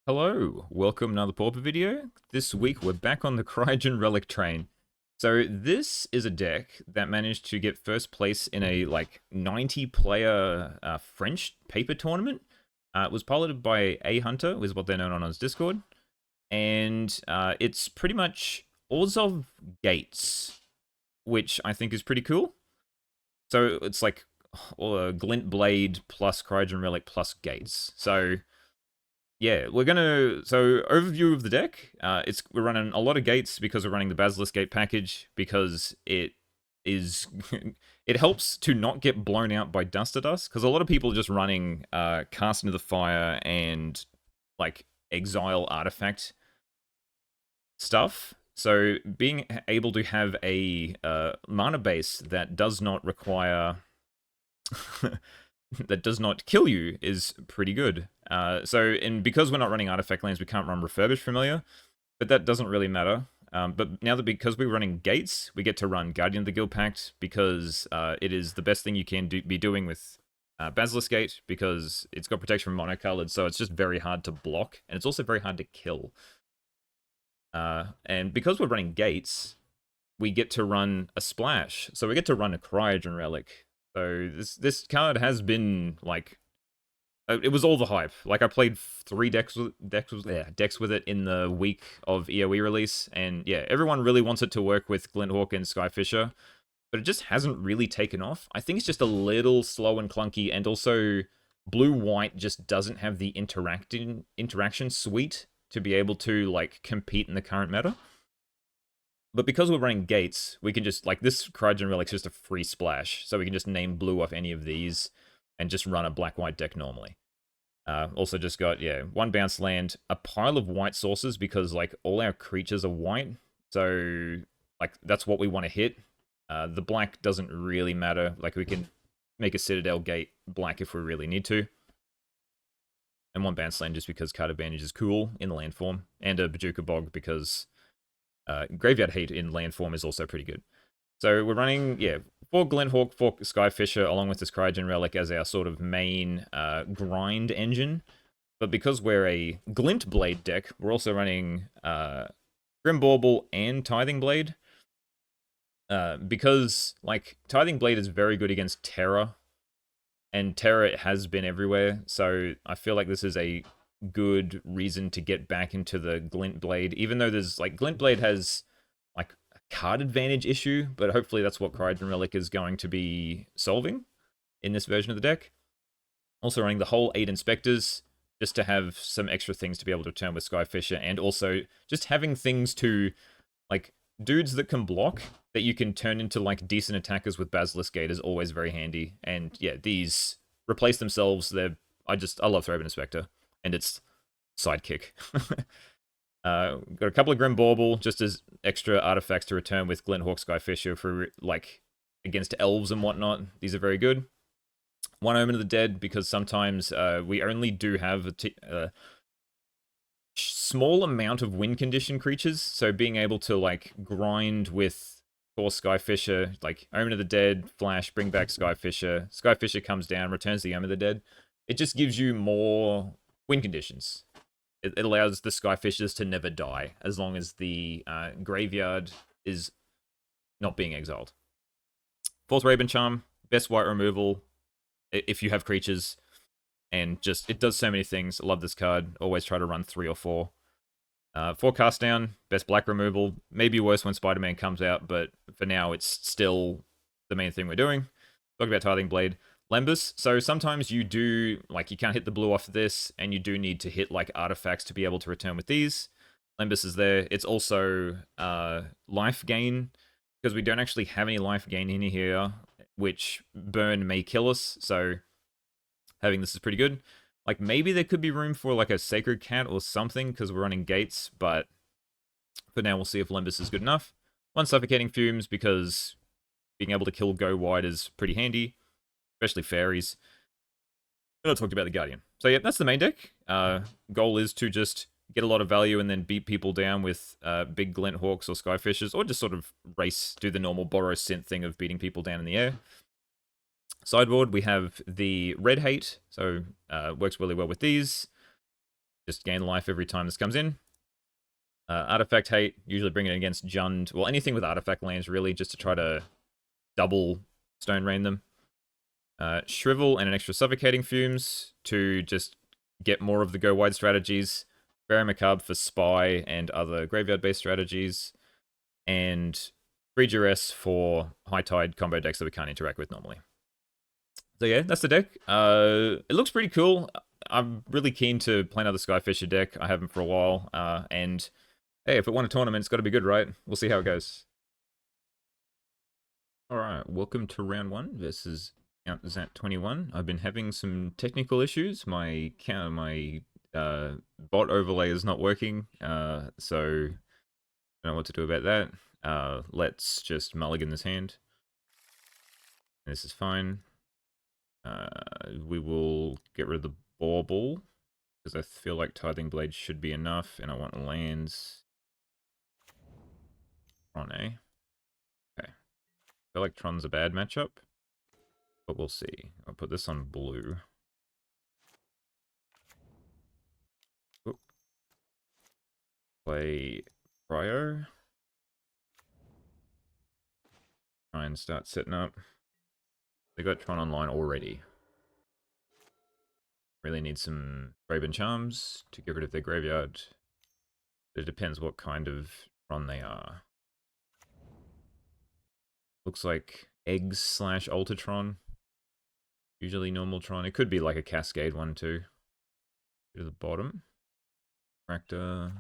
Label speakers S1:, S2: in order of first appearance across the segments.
S1: Hello, welcome to another Pauper video. This week we're back on the Cryogen Relic train. So this is a deck that managed to get first place in a 90-player French paper tournament. It was piloted by AHunter, is what they're known on his Discord. And it's pretty much Odds of Gates, which I think is pretty cool. So it's like GlintBlade plus Cryogen Relic plus Gates. So yeah, so overview of the deck. We're running a lot of gates because we're running the Basilisk Gate package because it is it helps to not get blown out by Dust to Dust, because a lot of people are just running Cast into the Fire and Exile Artifact stuff. So being able to have a mana base that does not require that does not kill you is pretty good. Because we're not running artifact lands, we can't run Refurbished Familiar, but that doesn't really matter. But now that because we're running gates, we get to run Guardian of the Guild Pact, because it is the best thing you can be doing with Basilisk Gate, because it's got protection from monocolored, so it's just very hard to block, and it's also very hard to kill. And because we're running gates, we get to run a splash, so we get to run a Cryogen Relic. So this card has been it was all the hype. I played 3 decks with it in the week of EOE release, and yeah, everyone really wants it to work with Glinthawk and Skyfisher, but it just hasn't really taken off. I think it's just a little slow and clunky, and also blue-white just doesn't have the interaction suite to be able to compete in the current meta. But because we're running gates, we can just, this Cryogen Relic's just a free splash, so we can just name blue off any of these and just run a black-white deck normally. Also just got, 1 bounce land, a pile of white sources, because, all our creatures are white, so, that's what we want to hit. The black doesn't really matter, we can make a Citadel gate black if we really need to. And 1 bounce land just because card advantage is cool in the land form, and a Bajuka Bog because Graveyard Hate in land form is also pretty good. So we're running, 4 Glinthawk, 4 Skyfisher, along with this Cryogen Relic as our sort of main grind engine. But because we're a GlintBlade deck, we're also running Grimbauble and Tithing Blade. Because, Tithing Blade is very good against Terra, and Terra has been everywhere, so I feel like this is a good reason to get back into the GlintBlade, even though there's GlintBlade has a card advantage issue, but hopefully that's what Cryogen Relic is going to be solving in this version of the deck. Also running the whole 8 Inspectors, just to have some extra things to be able to return with Skyfisher, and also just having things to dudes that can block that you can turn into decent attackers with Basilisk Gate is always very handy. And yeah, these replace themselves. I love Thraben Inspector and its sidekick. Got a couple of Grimbauble just as extra artifacts to return with Glinthawk, Skyfisher for against elves and whatnot. These are very good. 1 Omen of the Dead, because sometimes we only do have a small amount of win condition creatures, so being able to grind with 4 Skyfisher, Omen of the Dead, flash, bring back Skyfisher. Skyfisher comes down, returns the Omen of the Dead. It just gives you more win conditions. It allows the Skyfishers to never die, as long as the graveyard is not being exiled. 4th Thraben Charm, best white removal if you have creatures, and just, it does so many things. I love this card. Always try to run 3 or 4. 4 Cast Down, best black removal. Maybe worse when Spider-Man comes out, but for now it's still the main thing we're doing. Talk about Tithing Blade. Lembas, so sometimes you do, you can't hit the blue off this, and you do need to hit, artifacts to be able to return with these. Lembas is there. It's also life gain, because we don't actually have any life gain in here, which burn may kill us, so having this is pretty good. Maybe there could be room for, a Sacred Cat or something, because we're running gates, but for now we'll see if Lembas is good enough. 1 Suffocating Fumes, because being able to kill go wide is pretty handy, especially fairies. And I talked about the Guardian. So yeah, that's the main deck. Goal is to just get a lot of value and then beat people down with big Glinthawks or Skyfishers, or just sort of do the normal borrow synth thing of beating people down in the air. Sideboard, we have the Red Hate, so works really well with these. just gain life every time this comes in. Artifact Hate, usually bring it against Jund. Well, anything with artifact lands, really, just to try to double Stone Rain them. Shrivel and an extra Suffocating Fumes to just get more of the go wide strategies. Very Macabre for Spy and other graveyard-based strategies. And Free Duress for High Tide combo decks that we can't interact with normally. So yeah, that's the deck. It looks pretty cool. I'm really keen to play another Skyfisher deck. I haven't for a while. And hey, if it won a tournament, it's got to be good, right? We'll see how it goes. Alright, welcome to round 1 versus Zat21. I've been having some technical issues. My bot overlay is not working, so I don't know what to do about that. Let's just mulligan this hand. This is fine. We will get rid of the Bauble, because I feel like Tithing Blade should be enough, and I want lands on A. Okay. I feel like Tron's a bad matchup, but we'll see. I'll put this on blue. Oop. Play Cryo. Try and start setting up. They got Tron online already. Really need some Thraben Charms to get rid of their graveyard. It depends what kind of Tron they are. Looks like Eggs / Ultratron. Usually normal Tron. It could be like a Cascade one too. Go to the bottom. Rakdos.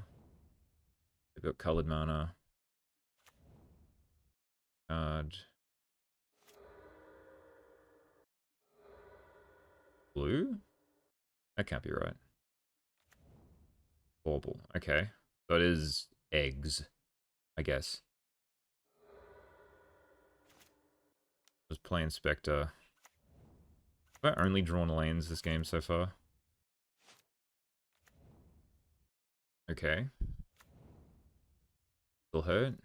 S1: They've got colored mana. Card. Blue? That can't be right. Bauble. Okay. So it is eggs, I guess. Just playing Spectre. Have I only drawn lanes this game so far? Okay. Still hurt.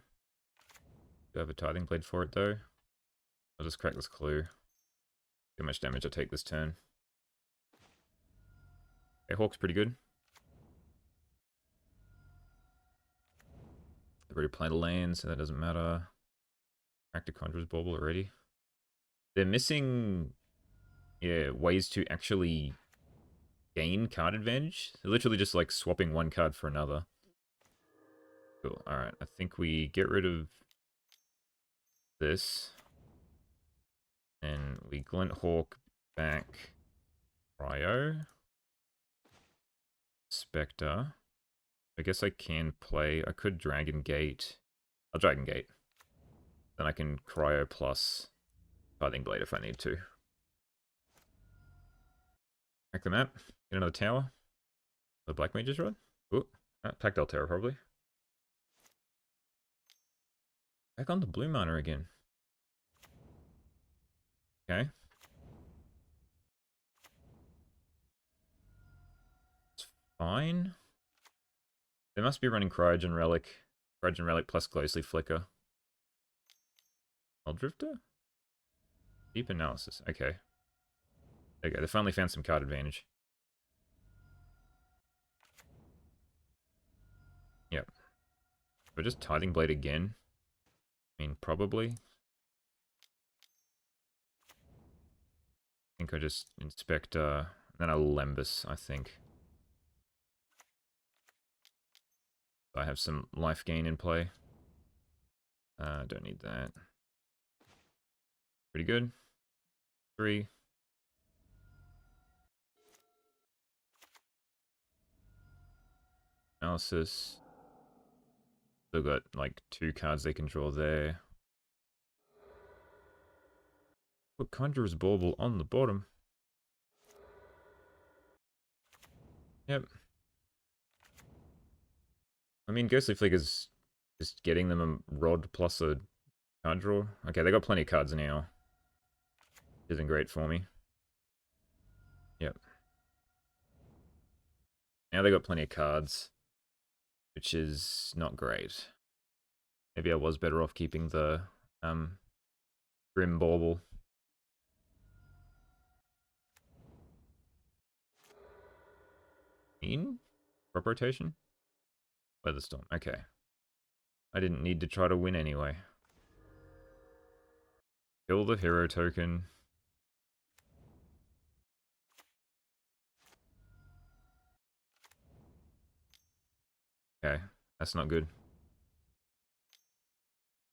S1: Do I have a Tithing Blade for it though? I'll just crack this clue. See how much damage I take this turn. Okay, Hawk's pretty good. They've already played a land, so that doesn't matter. Cracked a Conjurer's Bauble already. They're missing, yeah, ways to actually gain card advantage. They're literally just like swapping one card for another. Cool. Alright, I think we get rid of this. And we Glint Hawk back Cryo. Spectre. I guess I can play. I could Dragon Gate. I'll Dragon Gate. Then I can Cryo plus Tithing Blade if I need to. Crack the map. Get another tower. The Black Mage's Rod. Ooh. Tactile Terror probably. Back on the blue mana again. Okay. It's fine. They must be running Cryogen Relic. Cryogen Relic plus Glowsleeve Flicker. Drifter? Deep Analysis. Okay. Okay, they finally found some card advantage. Yep. But just Tithing Blade again? I mean, probably. I think I just inspect, then I'll Lembus, I think. I have some life gain in play. Don't need that. Pretty good. 3. Analysis. Still got like 2 cards they can draw there. Put Conjurer's Bauble on the bottom. Yep. I mean, Ghostly Flicker's just getting them a rod plus a card draw. Okay, they got plenty of cards now. Isn't great for me. Yep. Now they got plenty of cards, which is not great. Maybe I was better off keeping the Grim Bauble. Crop rotation? Weatherstorm, okay. I didn't need to try to win anyway. Kill the hero token. Okay, that's not good.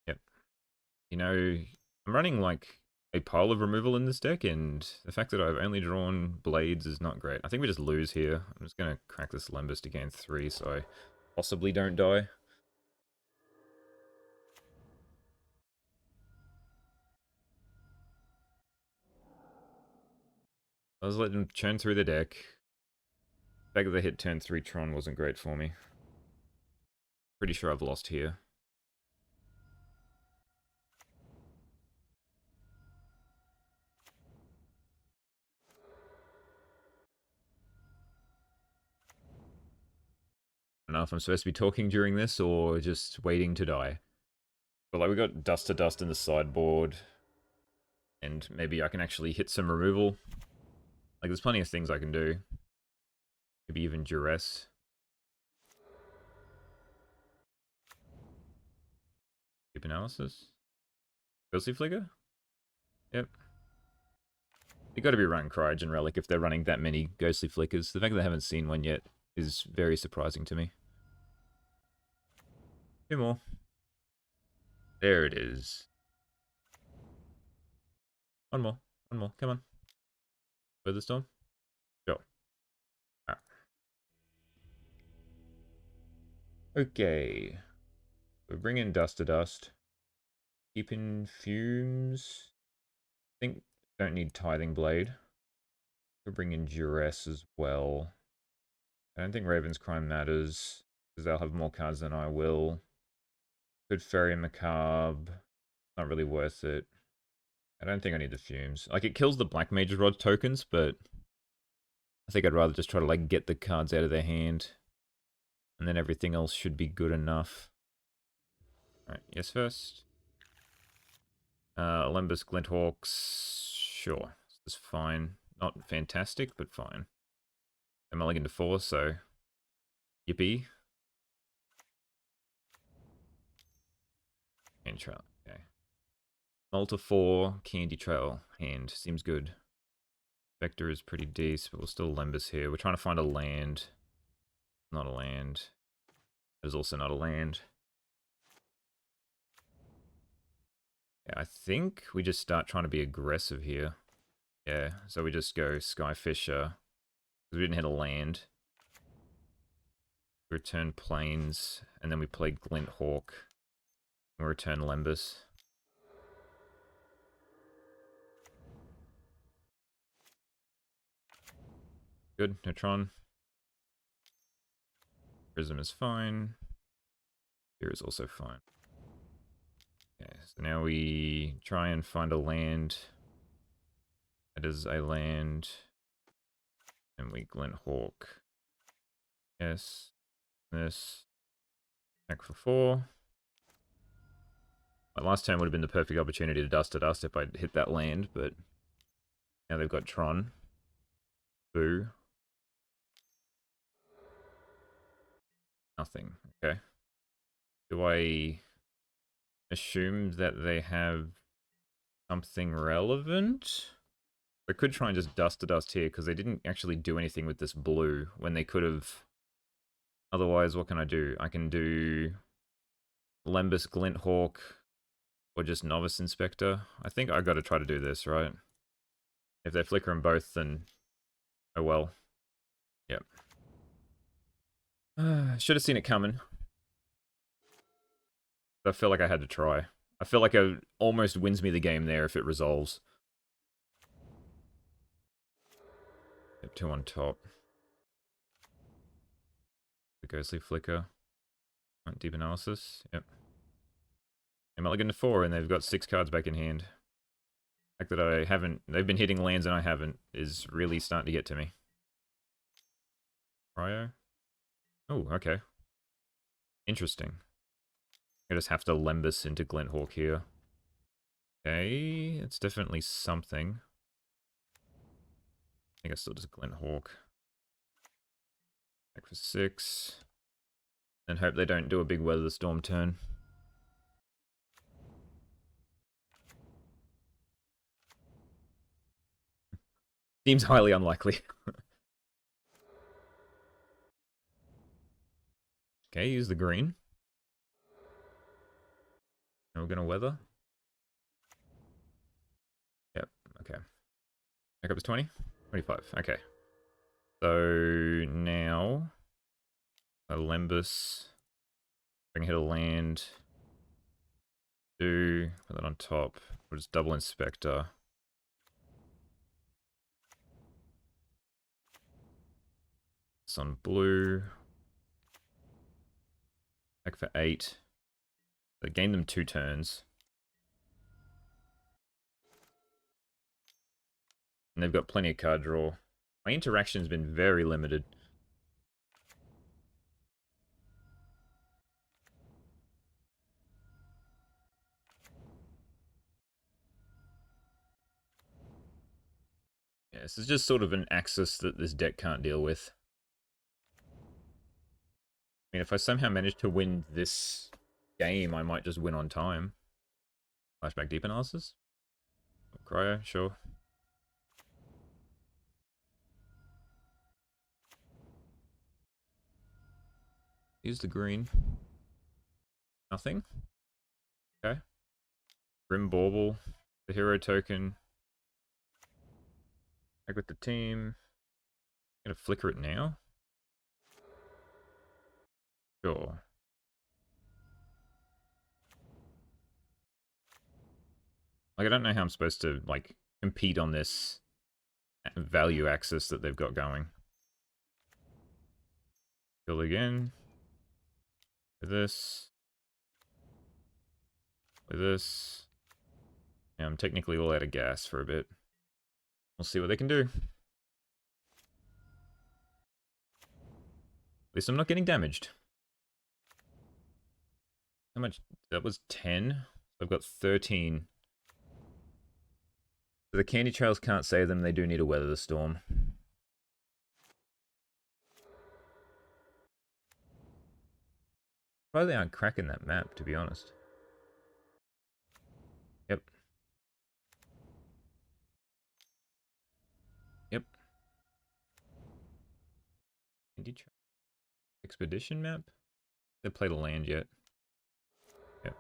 S1: Yep. You know, I'm running like a pile of removal in this deck, and the fact that I've only drawn blades is not great. I think we just lose here. I'm just going to crack this Lembus to gain 3 so I possibly don't die. I was letting them churn through the deck. The fact that they hit turn 3 Tron wasn't great for me. Pretty sure I've lost here. I don't know if I'm supposed to be talking during this or just waiting to die. But like we got Dust to Dust in the sideboard. And maybe I can actually hit some removal. Like there's plenty of things I can do. Maybe even Duress. Deep Analysis. Ghostly Flicker? Yep. They gotta be running Cryogen Relic if they're running that many Ghostly Flickers. The fact that they haven't seen one yet is very surprising to me. 2 more. There it is. 1 more. 1 more. Come on. Weatherstorm? Go. Ah. Okay. We're bringing Dust to Dust. Keeping Fumes. I think don't need Tithing Blade. We're bringing Duress as well. I don't think Raven's Crime matters, because they'll have more cards than I will. Could Fairy Macabre. Not really worth it. I don't think I need the Fumes. Like, it kills the Black Mage's Rod tokens, but I think I'd rather just try to, like, get the cards out of their hand. And then everything else should be good enough. Alright, yes first. Olympus Glinthawks. Sure, this is fine. Not fantastic, but fine. I'm mulligan to 4, so yippee. And trail, okay. Multi 4, Candy Trail, hand. Seems good. Vector is pretty decent, but we'll still Lembus here. We're trying to find a land. Not a land. There's also not a land. Yeah, I think we just start trying to be aggressive here. Yeah, so we just go Skyfisher. We didn't hit a land. We return Plains, and then we play Glinthawk. We return Lembus. Good, Neutron. Prism is fine. Here is also fine. Okay, so now we try and find a land. That is a land. And we Glinthawk. Yes. This. Back for 4. My last turn would have been the perfect opportunity to Dust to Dust if I'd hit that land, but now they've got Tron. Boo. Nothing. Okay. Do I assume that they have something relevant? I could try and just Dust to Dust here, because they didn't actually do anything with this blue when they could have. Otherwise, what can I do? I can do Lembus Glinthawk or just Novice Inspector. I think I got to try to do this, right? If they flicker them both, then oh well. Yep. Should have seen it coming. I feel like I had to try. I feel like it almost wins me the game there if it resolves. Yep, 2 on top. The Ghostly Flicker. Deep Analysis. Yep. I'm mulligan to 4 and they've got 6 cards back in hand. The fact that I haven't... They've been hitting lands and I haven't is really starting to get to me. Cryo? Oh, okay. Interesting. I just have to Lembus into Glinthawk here. Okay, it's definitely something. I think I still just Glinthawk. Back for 6. And hope they don't do a big Weather the Storm turn. Seems highly unlikely. Okay, use the green. And we're gonna weather. Yep, okay. Back up to 20? 25, okay. So now a Lembus. I can hit a land. Put that on top. We'll just double Inspector. It's on blue. Back for 8. They gain them 2 turns. And they've got plenty of card draw. My interaction's been very limited. Yeah, this is just sort of an axis that this deck can't deal with. I mean, if I somehow manage to win this game, I might just win on time. Flashback Deep Analysis? Cryo, sure. Use the green. Nothing. Okay. Grim Bauble. The hero token. Back with the team. Gonna flicker it now? Sure. Like, I don't know how I'm supposed to, like, compete on this value axis that they've got going. Kill again. With this. With this. Yeah, I'm technically all out of gas for a bit. We'll see what they can do. At least I'm not getting damaged. How much? That was 10. I've got 13. So the Candy Trails can't save them. They do need to weather the storm. Why they aren't cracking that map, to be honest. Yep. Yep. Candy Trail Expedition map? They played a land yet. Yep.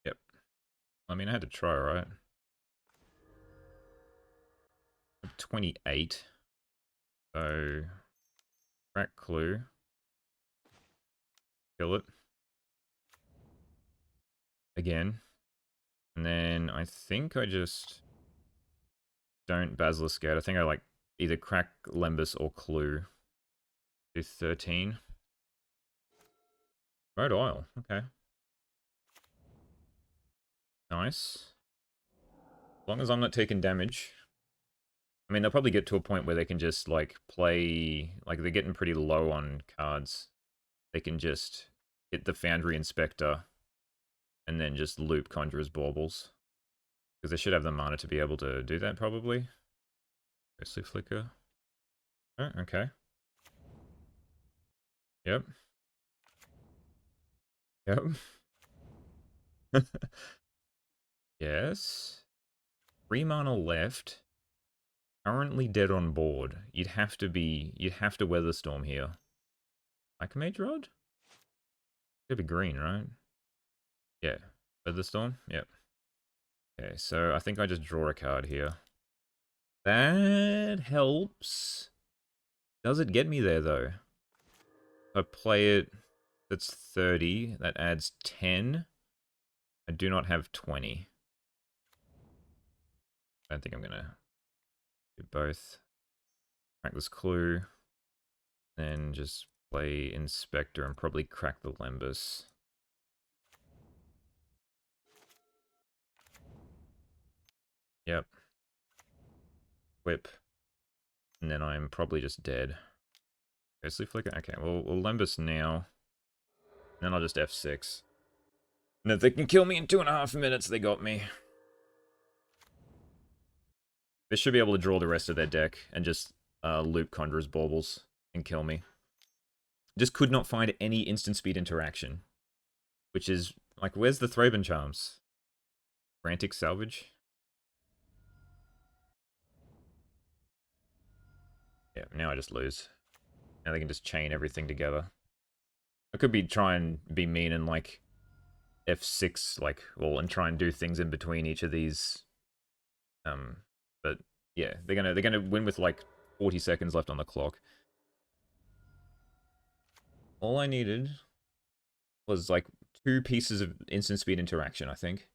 S1: Yep. I mean, I had to try, right? 28. So, crack clue. Kill it. Again. And then I think I just don't Basilisk Gate. I think I like either crack Lembus or clue. Do 13. Road Oil, okay. Nice. As long as I'm not taking damage. I mean, they'll probably get to a point where they can just, like, play... Like, they're getting pretty low on cards. They can just hit the Foundry Inspector and then just loop Conjurer's Baubles. Because they should have the mana to be able to do that, probably. Ghostly Flicker. Oh, okay. Yep. Yep. Yes. 3 mana left. Currently dead on board. You'd have to weather storm here. Like a Mage Rod? Could be green, right? Yeah. Weather storm? Yep. Okay, so I think I just draw a card here. That helps. Does it get me there, though? If I play it, that's 30. That adds 10. I do not have 20. I don't think I'm going to do both. Crack this clue. Then just play Inspector and probably crack the Lembus. Yep. Whip. And then I'm probably just dead. Ghostly Flicker? Okay, well, we'll Lembus now. And then I'll just F6. And if they can kill me in 2.5 minutes, they got me. They should be able to draw the rest of their deck and just loop Conjurer's Baubles and kill me. Just could not find any instant speed interaction. Which is, like, where's the Thraben charms? Frantic salvage? Yeah, now I just lose. Now they can just chain everything together. I could be try and be mean and, like, F6, like, well, and try and do things in between each of these. But yeah, they're gonna win with like 40 seconds left on the clock. All I needed was like 2 pieces of instant speed interaction, I think.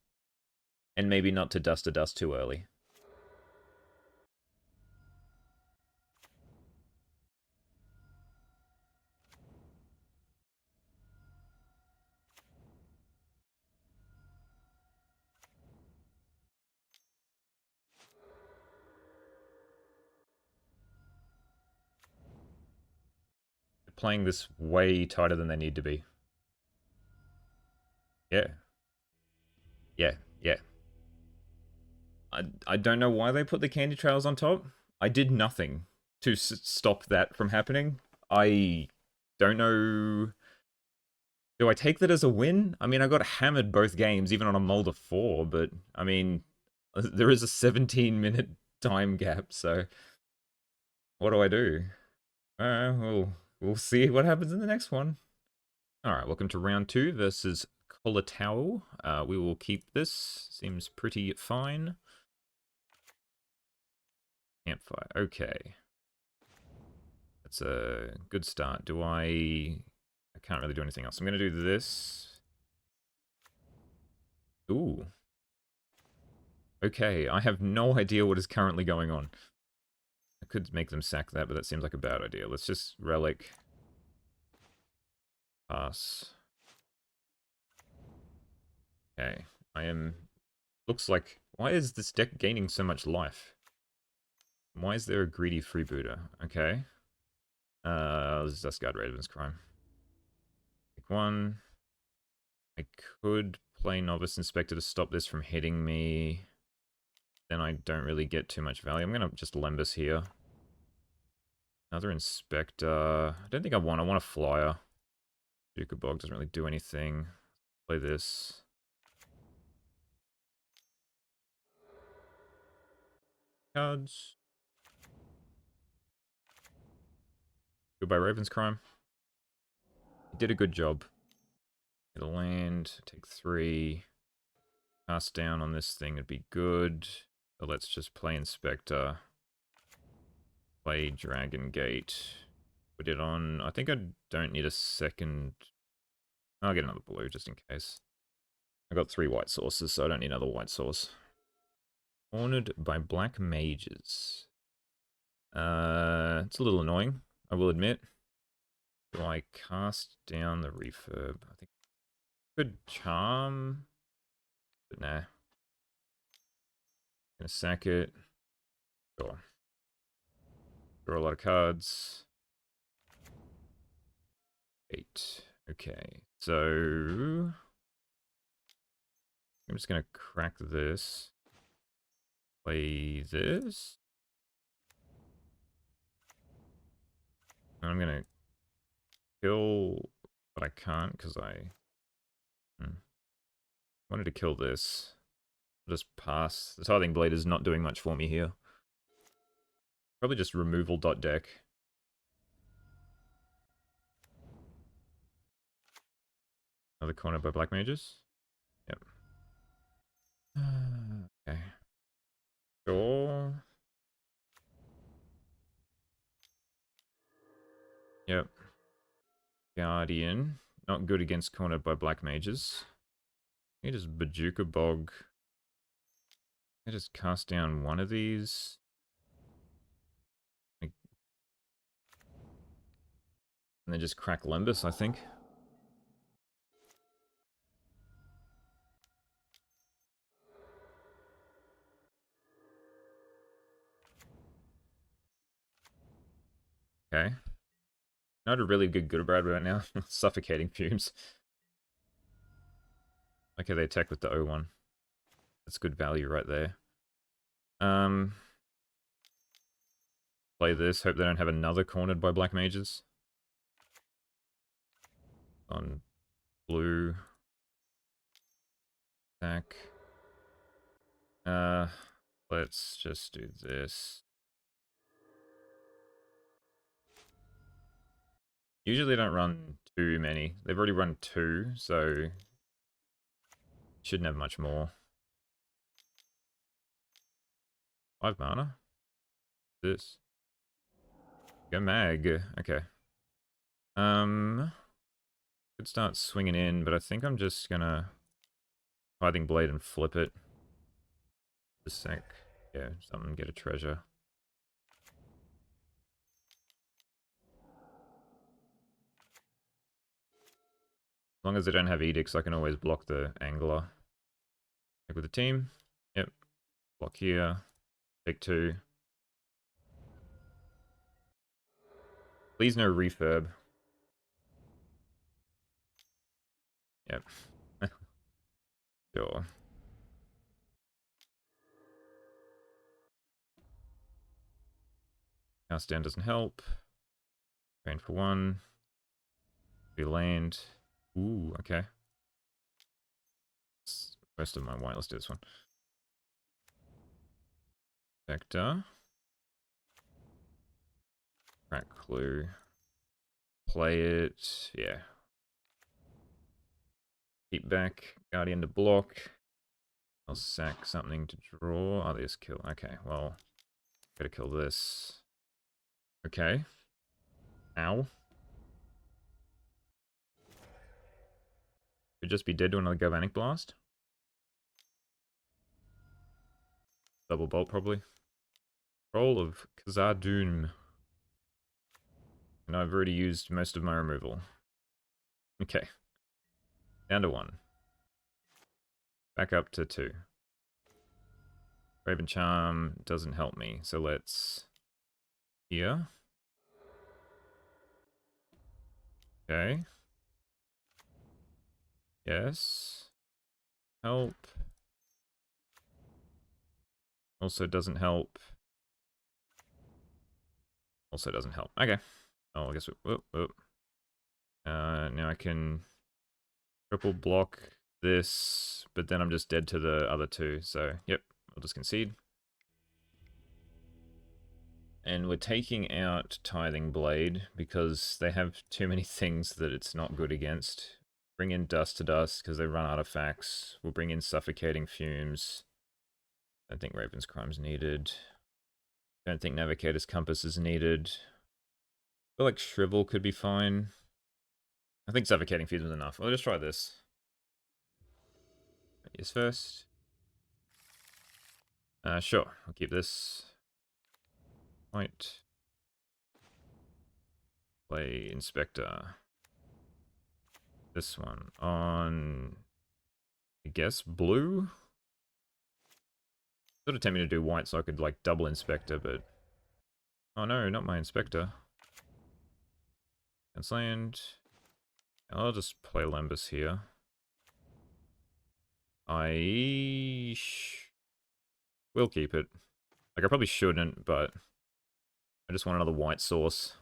S1: And maybe not to dust to dust too early. They're playing this way tighter than they need to be. Yeah. Yeah. Yeah. I don't know why they put the candy trails on top. I did nothing to stop that from happening. I don't know. Do I take that as a win? I mean, I got hammered both games, even on a mold of 4, but, I mean, there is a 17-minute time gap, so what do I do? We'll see what happens in the next one. Alright, welcome to round 2 versus Colatau. We will keep this. Seems pretty fine. Campfire, okay. That's a good start. I can't really do anything else. I'm going to do this. Ooh. Okay, I have no idea what is currently going on. I could make them sack that, but that seems like a bad idea. Let's just Relic. Pass. Okay, looks like... Why is this deck gaining so much life? Why is there a greedy freebooter? Okay. Let's discard Raven's Crime. Pick 1. I could play Novice Inspector to stop this from hitting me. Then I don't really get too much value. I'm going to just Lembus here. Another Inspector. I don't think I want a Flyer. Bog doesn't really do anything. Play this. Cards. Goodbye, Raven's Crime. He did a good job. Get a land, take 3. Cast down on this thing would be good. But let's just play Inspector. Play Dragon Gate. Put it on. I think I don't need a second. I'll get another blue just in case. I got 3 white sources, so I don't need another white source. Cornered by black mages. It's a little annoying, I will admit. Do I cast down the refurb? I think I could charm, but nah. Gonna sack it. Sure. Draw a lot of cards. 8. Okay, so I'm just gonna crack this. Play this. And I'm gonna kill, but I can't because I wanted to kill this. I'll just pass. The Tithing Blade is not doing much for me here. Probably just removal dot deck. Another corner by black mages. Yep. Okay. Sure. Yep. Guardian. Not good against cornered by black mages. You just Bajuka Bog. I just cast down one of these. And then just crack Lembus, I think. Okay. Not a really good Brad right now. Suffocating fumes. Okay, they attack with the O1. That's good value right there. Play this. Hope they don't have another cornered by black mages. On blue. Back. Let's just do this. Usually they don't run too many. They've already run 2, so shouldn't have much more. 5 mana? This. Go mag. Okay. Could start swinging in, but I think I'm just gonna Hiding Blade and flip it. Just sec. Yeah, something, get a treasure. As long as they don't have edicts, I can always block the angler. Like with the team. Yep. Block here. Take 2. Please no refurb. Yep. Sure. Cast down doesn't help. Train for 1. We land. Ooh, okay. Most of my white. Let's do this one. Vector. Crack clue. Play it. Yeah. Keep back. Guardian to block. I'll sack something to draw. Oh, this kill. Okay, well. Gotta kill this. Okay. Ow. Could just be dead to another Galvanic Blast. Double bolt, probably. Roll of Khazad-dûm. And I've already used most of my removal. Okay. Down to 1. Back up to 2. Raven Charm doesn't help me, so let's... Here. Okay. Yes. Help. Also doesn't help. Also doesn't help. Okay. Oh, I guess... Whoop, whoop. Now I can triple block this, but then I'm just dead to the other 2, so yep, I'll just concede. And we're taking out Tithing Blade because they have too many things that it's not good against. Bring in Dust to Dust because they run artifacts. We'll bring in Suffocating Fumes. Don't think Raven's Crime's needed. Don't think Navigator's Compass is needed. I feel like Shrivel could be fine. I think Suffocating Fumes is enough. I'll just try this. Yes, first. Sure, I'll keep this. White. Play Inspector. This one on, I guess, blue? Sort of tempting me to do white so I could, like, double Inspector, but... Oh no, not my Inspector. It's land. I'll just play Lembas here. Will keep it. Like, I probably shouldn't, but... I just want another white source.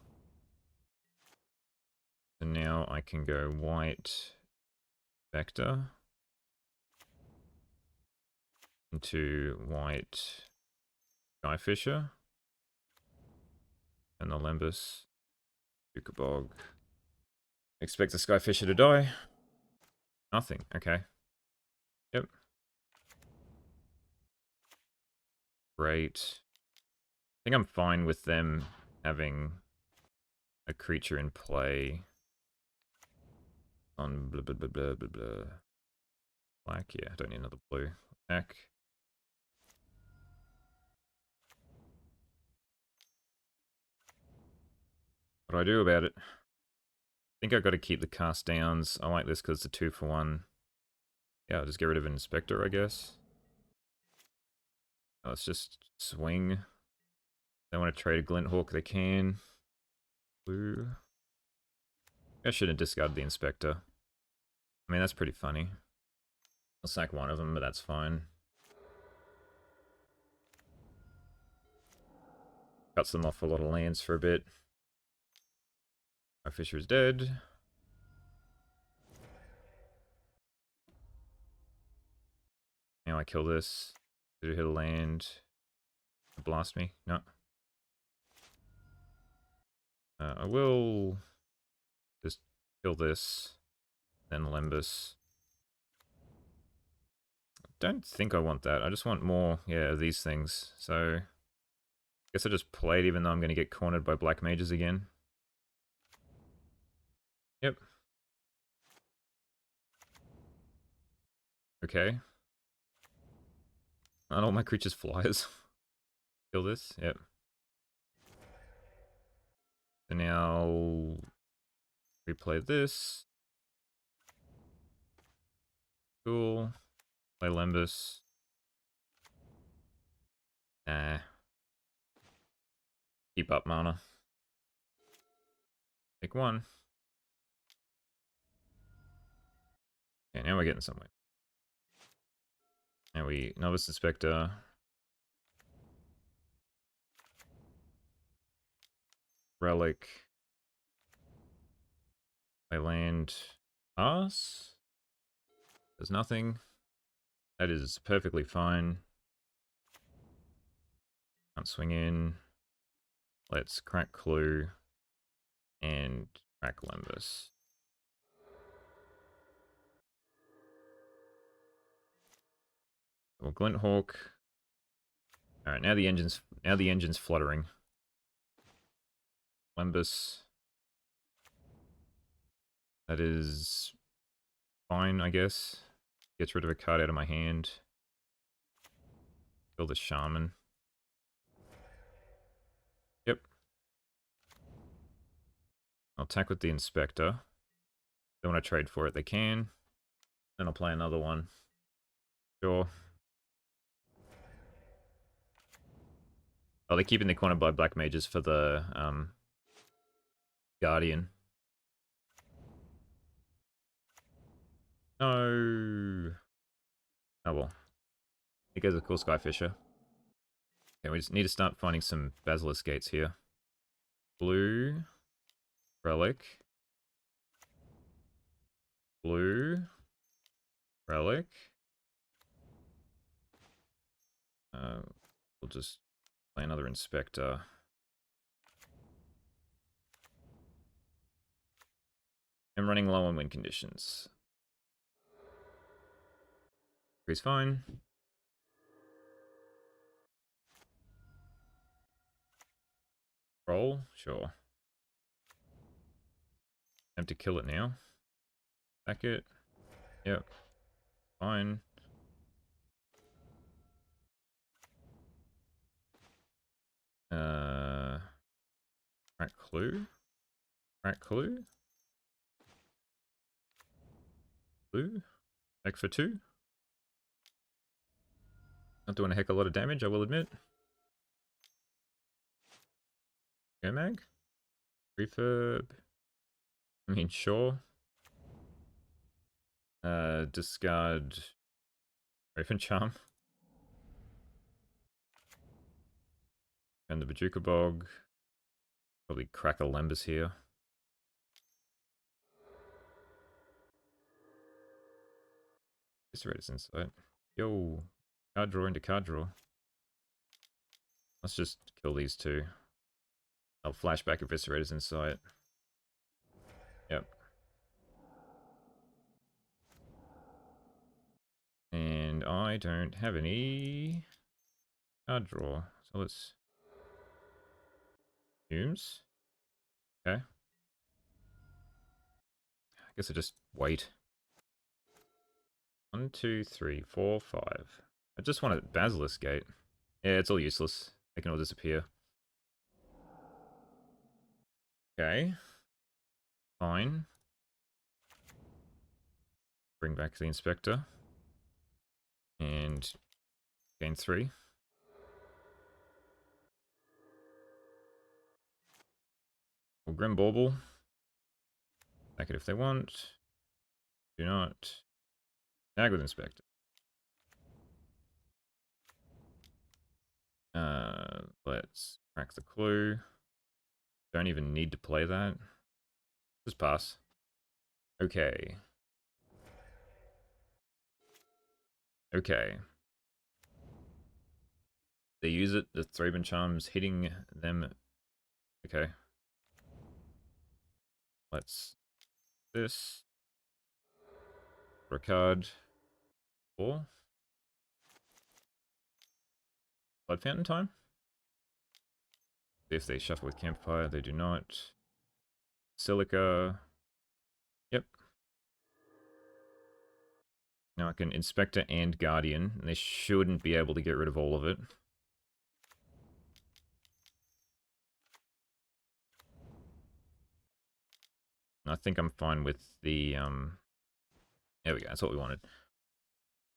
S1: And now I can go white... Vector. Into white... Skyfisher. And the Lembas. Bog. Expect the Skyfisher to die. Nothing. Okay. Yep. Great. I think I'm fine with them having a creature in play on blah blah blah blah blah blah. Black, yeah, I don't need another blue. Back. What do I do about it? I think I've got to keep the cast downs. I like this because it's a 2-for-1. Yeah, I'll just get rid of an Inspector, I guess. Let's just swing. They want to trade a Glinthawk, they can. Blue. I should have discarded the Inspector. I mean, that's pretty funny. I'll sack one of them, but that's fine. Cuts them off a lot of lands for a bit. Our Fisher's dead. Now I kill this. Did it hit a land? Blast me? No. I will just kill this, then Lembus. Don't think I want that. I just want more, yeah, of these things. So, I guess I just played even though I'm going to get cornered by black mages again. Yep. Okay. Aren't all my creatures flyers? Kill this? Yep. So now, replay this. Cool. Play Lembus. Nah. Keep up mana. Pick one. Okay, now we're getting somewhere. Now we Novice Inspector. Relic. I land pass. There's nothing. That is perfectly fine. Can't swing in. Let's crack Clue and crack Lembus. Well, Glint Hawk. Alright, now the engine's fluttering. Lembus. That is fine, I guess. Gets rid of a card out of my hand. Kill the Shaman. Yep. I'll attack with the Inspector. Don't want to trade for it, they can. Then I'll play another one. Sure. Oh, they're keeping the corner by black mages for the Guardian. No. Oh well. It goes a cool Skyfisher. Okay, we just need to start finding some Basilisk Gates here. Blue. Relic. Blue. Relic. We'll just play another Inspector. I'm running low on win conditions. He's fine. Roll? Sure. Have to kill it now. Back it. Yep. Fine. Crack Clue? Crack Clue? Clue? Back for 2? Not doing a heck of a lot of damage, I will admit. Go mag? Refurb? I mean, sure. Discard Open Charm. And the Bajuka Bog. Probably crack a Lembus here. Eviscerator's Insight. Yo, card draw into card draw. Let's just kill these two. I'll flashback Eviscerator's Insight. Yep. And I don't have any card draw. So let's... Fumes? Okay. I guess I just wait. 1, 2, 3, 4, 5. I just want a Basilisk Gate. Yeah, it's all useless. They can all disappear. Okay. Fine. Bring back the Inspector. And gain 3. Or Grim Bauble. Back it if they want. Do not. Tag with Inspector. Let's crack the Clue. Don't even need to play that. Just pass. Okay. Okay. They use it. The Thraben charm's hitting them. Okay. Let's this. For a card. 4. Blood Fountain time? If they shuffle with Campfire, they do not. Silica. Yep. Now I can Inspector and Guardian, and they shouldn't be able to get rid of all of it. I think I'm fine with the, there we go, that's what we wanted.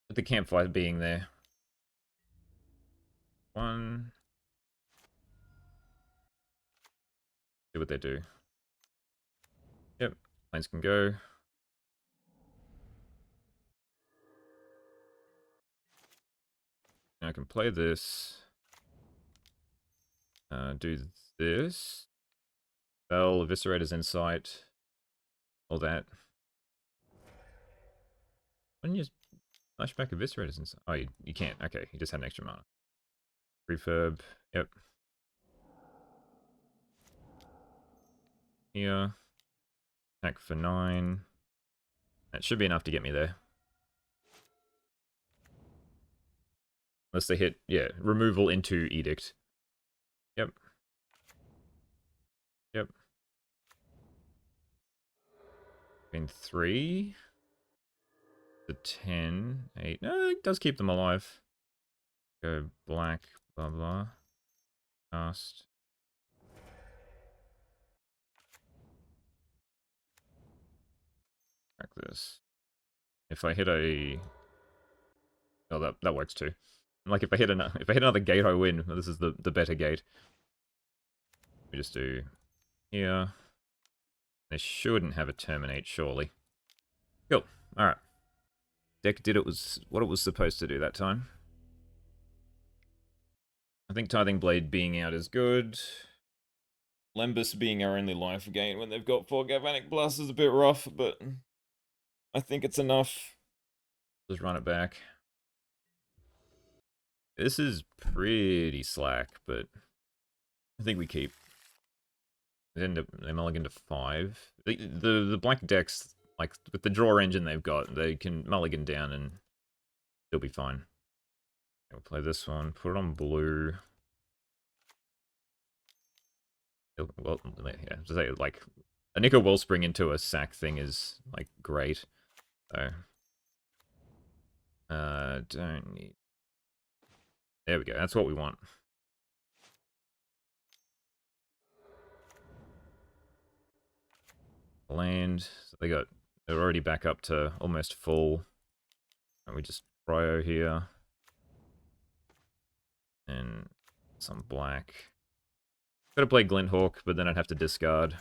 S1: With the Campfire being there. 1. See what they do. Yep, planes can go. Now I can play this. Do this. Spell, Eviscerator's Insight. All that. Why didn't you flashback Eviscerator's Insight? Oh, you can't. Okay, you just had an extra mana. Refurb. Yep. Here. Attack for 9. That should be enough to get me there. Unless they hit, yeah, removal into Edict. Yep. Yep. In 3. The 10. 8. No, it does keep them alive. Go black, blah blah. Cast. Like this. If I hit a... Oh, that works too. Like if I hit another gate, I win. This is the better gate. We just do here. They shouldn't have a terminate, surely. Cool. All right. Deck did what it was supposed to do that time. I think Tithing Blade being out is good. Lembas being our only life gain when they've got 4 Galvanic Blasts is a bit rough, but I think it's enough. Just run it back. This is pretty slack, but I think we keep. They mulligan to 5. The black decks, like with the draw engine they've got, they can mulligan down and they'll be fine. We'll play this one, put it on blue. Well, yeah, to say like a Nico Wellspring into a sack thing is like great. So don't need. There we go. That's what we want. Land. So they're already back up to almost full. And we just cryo here. And some black. Gotta play Glinthawk, but then I'd have to discard.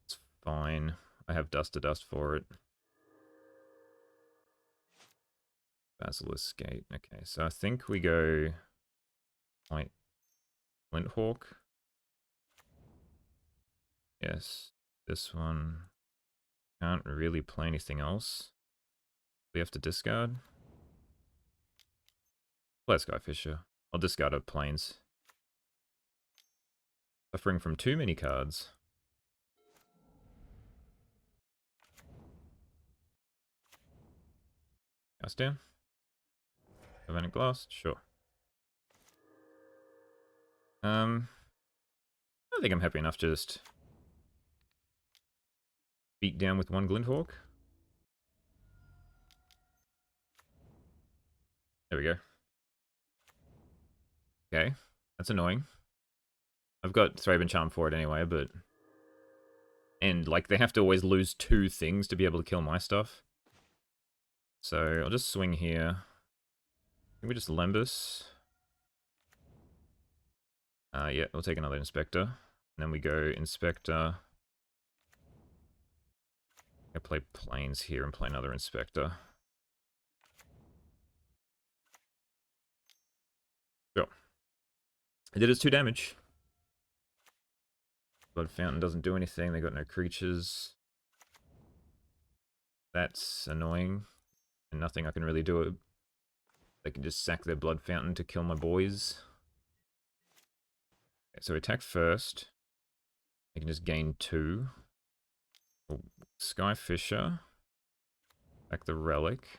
S1: It's fine. I have Dust to Dust for it. Basilisk Gate. Okay, so I think we go like Glinthawk. Yes, this one. Can't really play anything else. We have to discard. Play Skyfisher. I'll discard our planes. Suffering from too many cards. Cast down. Galvanic Blast, sure. I think I'm happy enough to just beat down with 1 Glinthawk. There we go. Okay, that's annoying. I've got Thraben Charm for it anyway, but... And, like, they have to always lose 2 things to be able to kill my stuff. So, I'll just swing here. Can we just Lembas? Yeah, we'll take another Inspector. And then we go Inspector. I play Plains here and play another Inspector. Go. It did its 2 damage. Blood Fountain doesn't do anything. They got no creatures. That's annoying. And nothing I can really do They can just sack their blood fountain to kill my boys. Okay, so attack first. They can just gain 2. Oh, Skyfisher. Back the Relic.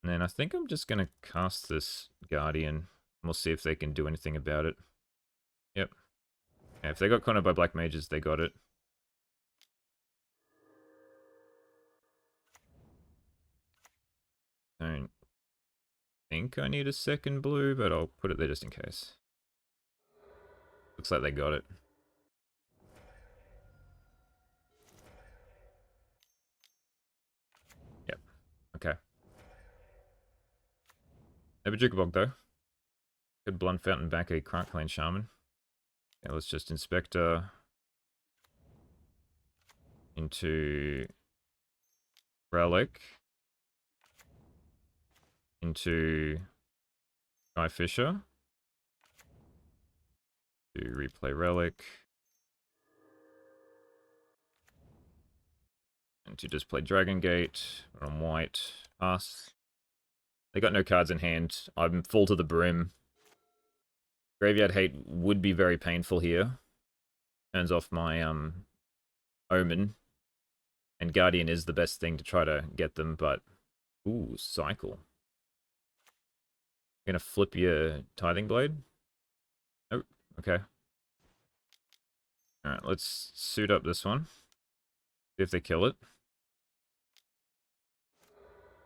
S1: And then I think I'm just going to cast this Guardian. We'll see if they can do anything about it. Yep. Yeah, if they got cornered by Black Mages, they got it. Don't think I need a second blue, but I'll put it there just in case. Looks like they got it. Yep. Okay. Never Jukabog though. Good Blunt Fountain back a Crank Clan Shaman. Yeah, let's just Inspector into Relic. Into Skyfisher. To replay Relic. And to just play Dragon Gate. We're on white. Pass. They got no cards in hand. I'm full to the brim. Graveyard Hate would be very painful here. Turns off my Omen. And Guardian is the best thing to try to get them, but... Ooh, Cycle. Gonna flip your Tithing Blade? Oh, okay. Alright, let's suit up this one. See if they kill it.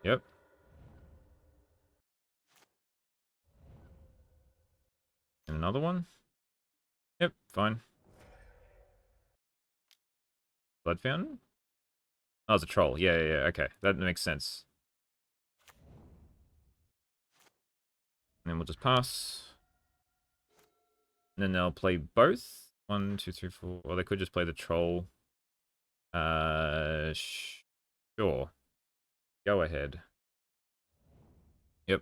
S1: Yep. And another one? Yep, fine. Blood Fountain? Oh, it's a troll. Yeah, okay. That makes sense. And then we'll just pass. And then they'll play both. 1, 2, 3, 4. Or they could just play the troll. Sure. Go ahead. Yep.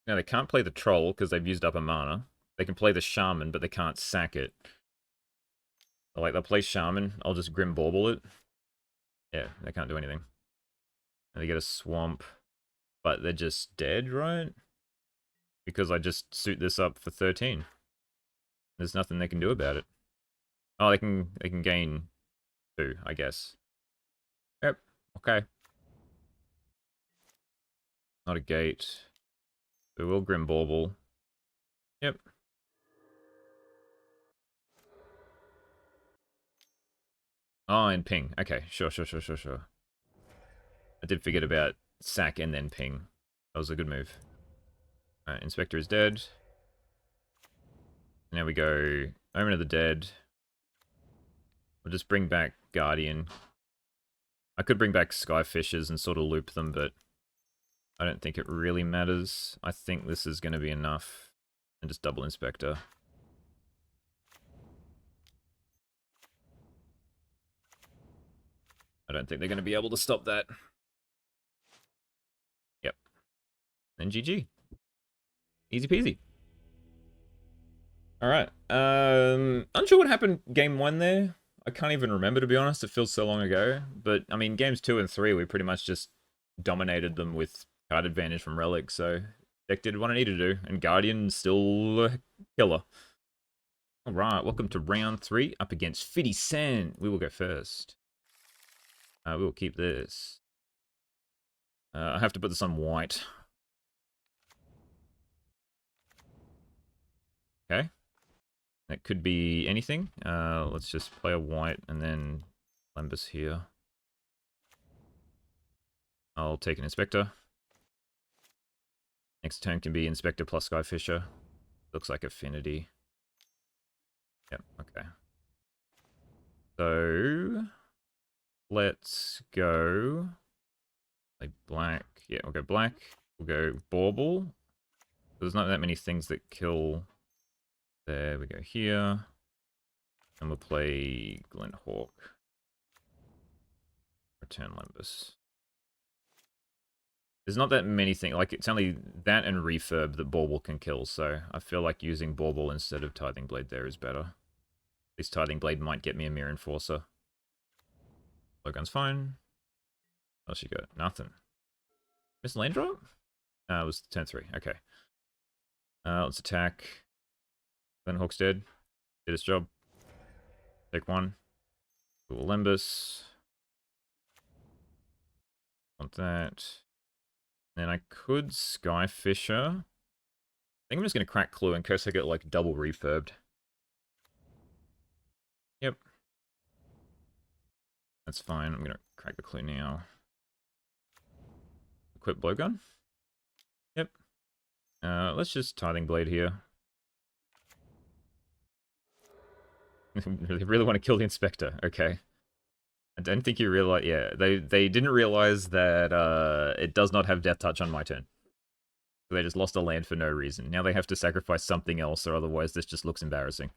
S1: Now they can't play the troll because they've used up a mana. They can play the shaman, but they can't sack it. So, like, they'll play shaman. I'll just Grim Bauble it. Yeah, they can't do anything. And they get a swamp. But they're just dead, right? Because I just suit this up for 13. There's nothing they can do about it. Oh, they can gain 2, I guess. Yep, okay. Not a gate. We will Grim Bauble. Yep. Oh, and ping. Okay, sure. I did forget about sack and then ping. That was a good move. Alright, Inspector is dead. Now we go Omen of the Dead. We'll just bring back Guardian. I could bring back Skyfishers and sort of loop them, but I don't think it really matters. I think this is going to be enough. And just double Inspector. I don't think they're going to be able to stop that. Yep. Then GG. Easy peasy. Alright. Unsure what happened game 1 there. I can't even remember, to be honest. It feels so long ago. But, I mean, games 2 and 3, we pretty much just dominated them with card advantage from Relic. So, deck did what I needed to do. And Guardian still a killer. Alright, welcome to round 3 up against 50 Cent. We will go first. We will keep this. I have to put this on white. Okay. That could be anything. Let's just play a white and then Lembus here. I'll take an Inspector. Next turn can be Inspector plus Skyfisher. Looks like Affinity. Yep, okay. So, let's go... Like black. Yeah, we'll go black. We'll go Bauble. There's not that many things that kill... There we go here. And we'll play Glinthawk. Return Lembus. There's not that many things. Like, it's only that and Refurb that Bauble can kill, so I feel like using Bauble instead of Tithing Blade there is better. At least Tithing Blade might get me a Mirror Enforcer. Blowgun's fine. What else you got? Nothing. Miss Land Drop? It was turn 3. Okay. Let's attack. Then Hawk's dead. Did its job. Take 1. Cool Limbus. Want that. Then I could Skyfisher. I think I'm just going to crack Clue in case I get like double refurbed. Yep. That's fine. I'm going to crack the Clue now. Equip Blowgun. Yep. Let's just Tithing Blade here. They really want to kill the Inspector. Okay. I don't think you realize. Yeah, they didn't realize that it does not have Death Touch on my turn. So they just lost a land for no reason. Now they have to sacrifice something else, or otherwise this just looks embarrassing.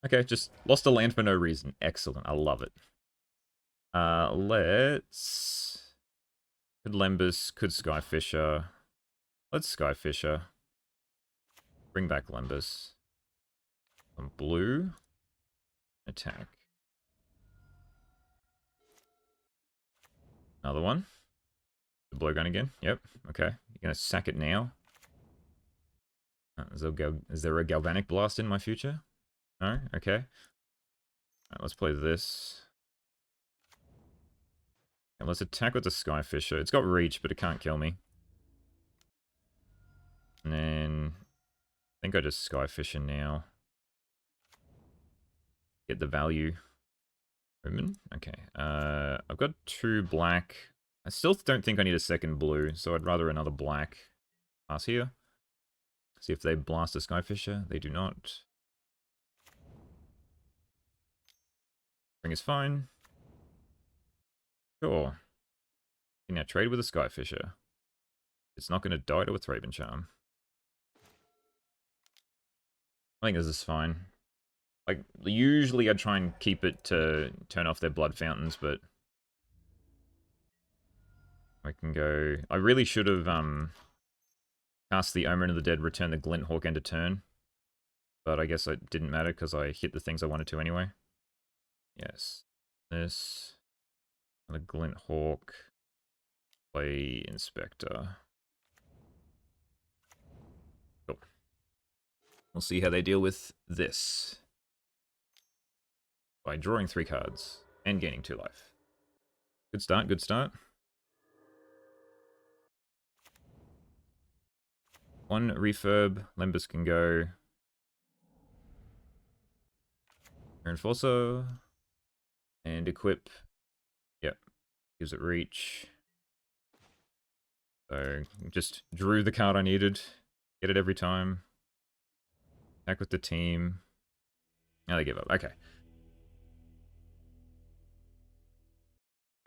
S1: Okay, just lost a land for no reason. Excellent. I love it. Let's... Could Lembus, could Skyfisher. Let's Skyfisher. Bring back Lembus. Some blue. Attack. Another one. The blowgun again. Yep. Okay. You're gonna sack it now. Is there a galvanic blast in my future? No? Okay. Alright, let's play this. And let's attack with the Skyfisher. It's got reach, but it can't kill me. And then I think I just Skyfisher now. Get the value. Okay. I've got 2 black. I still don't think I need a second blue, so I'd rather another black pass here. See if they blast a Skyfisher. They do not. Ring is fine. Sure. You can now trade with a Skyfisher. It's not going to die to a Thraben Charm. I think this is fine. Like, usually I try and keep it to turn off their blood fountains, but I can go... I really should have cast the Omen of the Dead, return the Glint Hawk end of turn. But I guess it didn't matter because I hit the things I wanted to anyway. Yes. This. The Glint Hawk. Play Inspector. Cool. We'll see how they deal with this. By drawing 3 cards and gaining 2 life. Good start, good start. 1 refurb, Lembus can go. Enforcer. And equip. Yep. Gives it reach. So, just drew the card I needed. Get it every time. Attack with the team. Now they give up. Okay.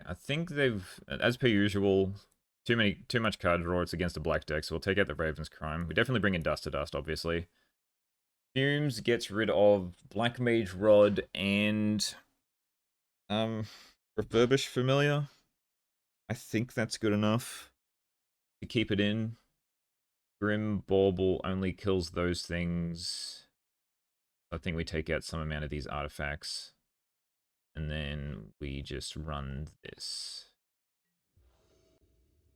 S1: I think they've, as per usual, too much card draw. It's against a black deck, so we'll take out the Raven's Crime. We definitely bring in Dust to Dust, obviously. Fumes gets rid of Black Mage Rod and Refurbish Familiar. I think that's good enough to keep it in. Grim Bauble only kills those things. I think we take out some amount of these artifacts. And then we just run this.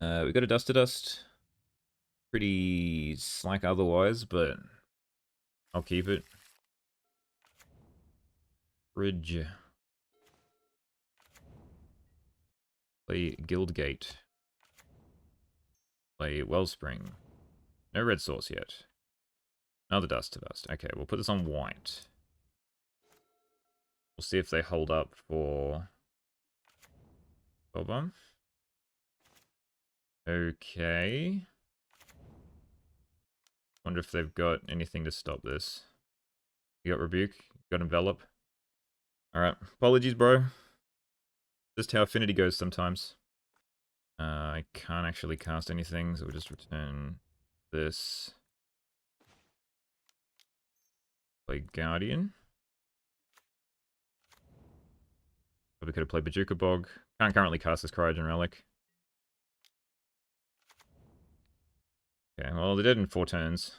S1: We got a Dust to Dust. Pretty slack otherwise, but I'll keep it. Bridge. Play Guildgate. Play Wellspring. No red source yet. Another Dust to Dust. Okay, we'll put this on white. We'll see if they hold up for Bomb. Okay. Wonder if they've got anything to stop this. You got Rebuke, you got Envelop. Alright, apologies, bro. Just how Affinity goes sometimes. I can't actually cast anything, so we'll just return this. Play Guardian. Probably could have played Bajuka Bog. Can't currently cast this Cryogen Relic. Okay, well, they're dead in 4 turns.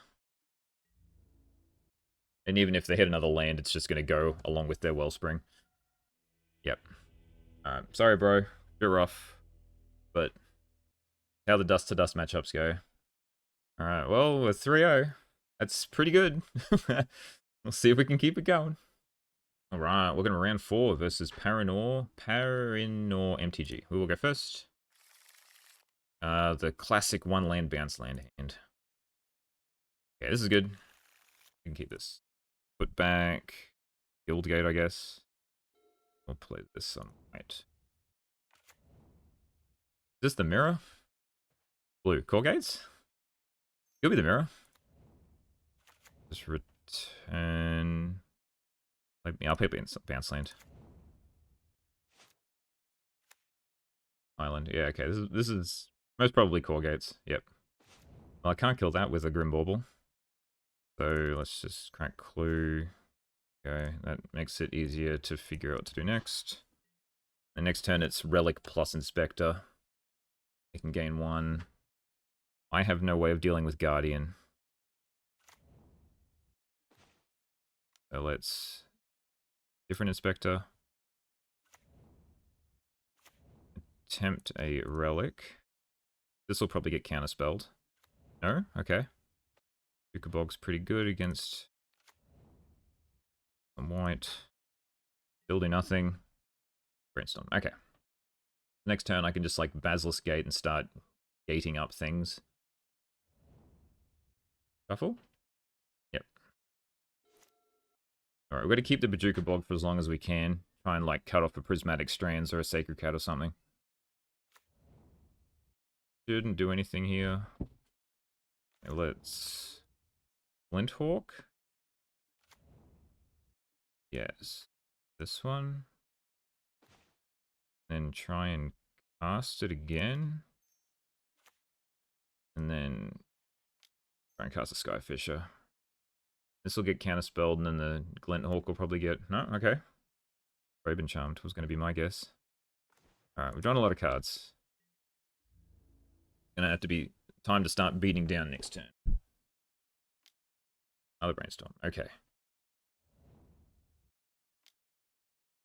S1: And even if they hit another land, it's just going to go along with their Wellspring. Yep. Sorry, bro. Bit rough. But How the dust to dust matchups go. Alright, well, we're 3-0. That's pretty good. We'll see if we can keep it going. Alright, we're going to round 4 versus Parinor MTG. Who will go first? The classic one land bounce land hand. Okay, this is good. We can keep this. Put back. Guildgate, I guess. We'll play this on white. Is this the mirror? Blue. Cawgates? Could be the mirror. Just return. I'll play bounce land. Island. Yeah, okay. This is most probably Cawgates. Yep. Well, I can't kill that with a Grim Bauble. So let's just crack Clue. Okay, that makes it easier to figure out what to do next. The next turn it's Relic plus Inspector. They can gain 1. I have no way of dealing with Guardian. So let's... Different Inspector. Attempt a Relic. This will probably get counterspelled. No? Okay. Bog's pretty good against some white. Still do nothing. Brainstorm. Okay. Next turn I can just like Basilisk Gate and start gating up things. Shuffle? Yep. Alright, we've got to keep the BWu Bog for as long as we can. Try and like cut off a Prismatic Strands or a Sacred Cat or something. Shouldn't do anything here. Okay, let's... Flinthawk? Yes. This one. Then try and cast it again. And then try and cast a Skyfisher. This will get counterspelled and then the Glinthawk will probably get... No? Okay. Thraben Charmed was going to be my guess. Alright, we've drawn a lot of cards. Gonna have to be time to start beating down next turn. Another Brainstorm. Okay.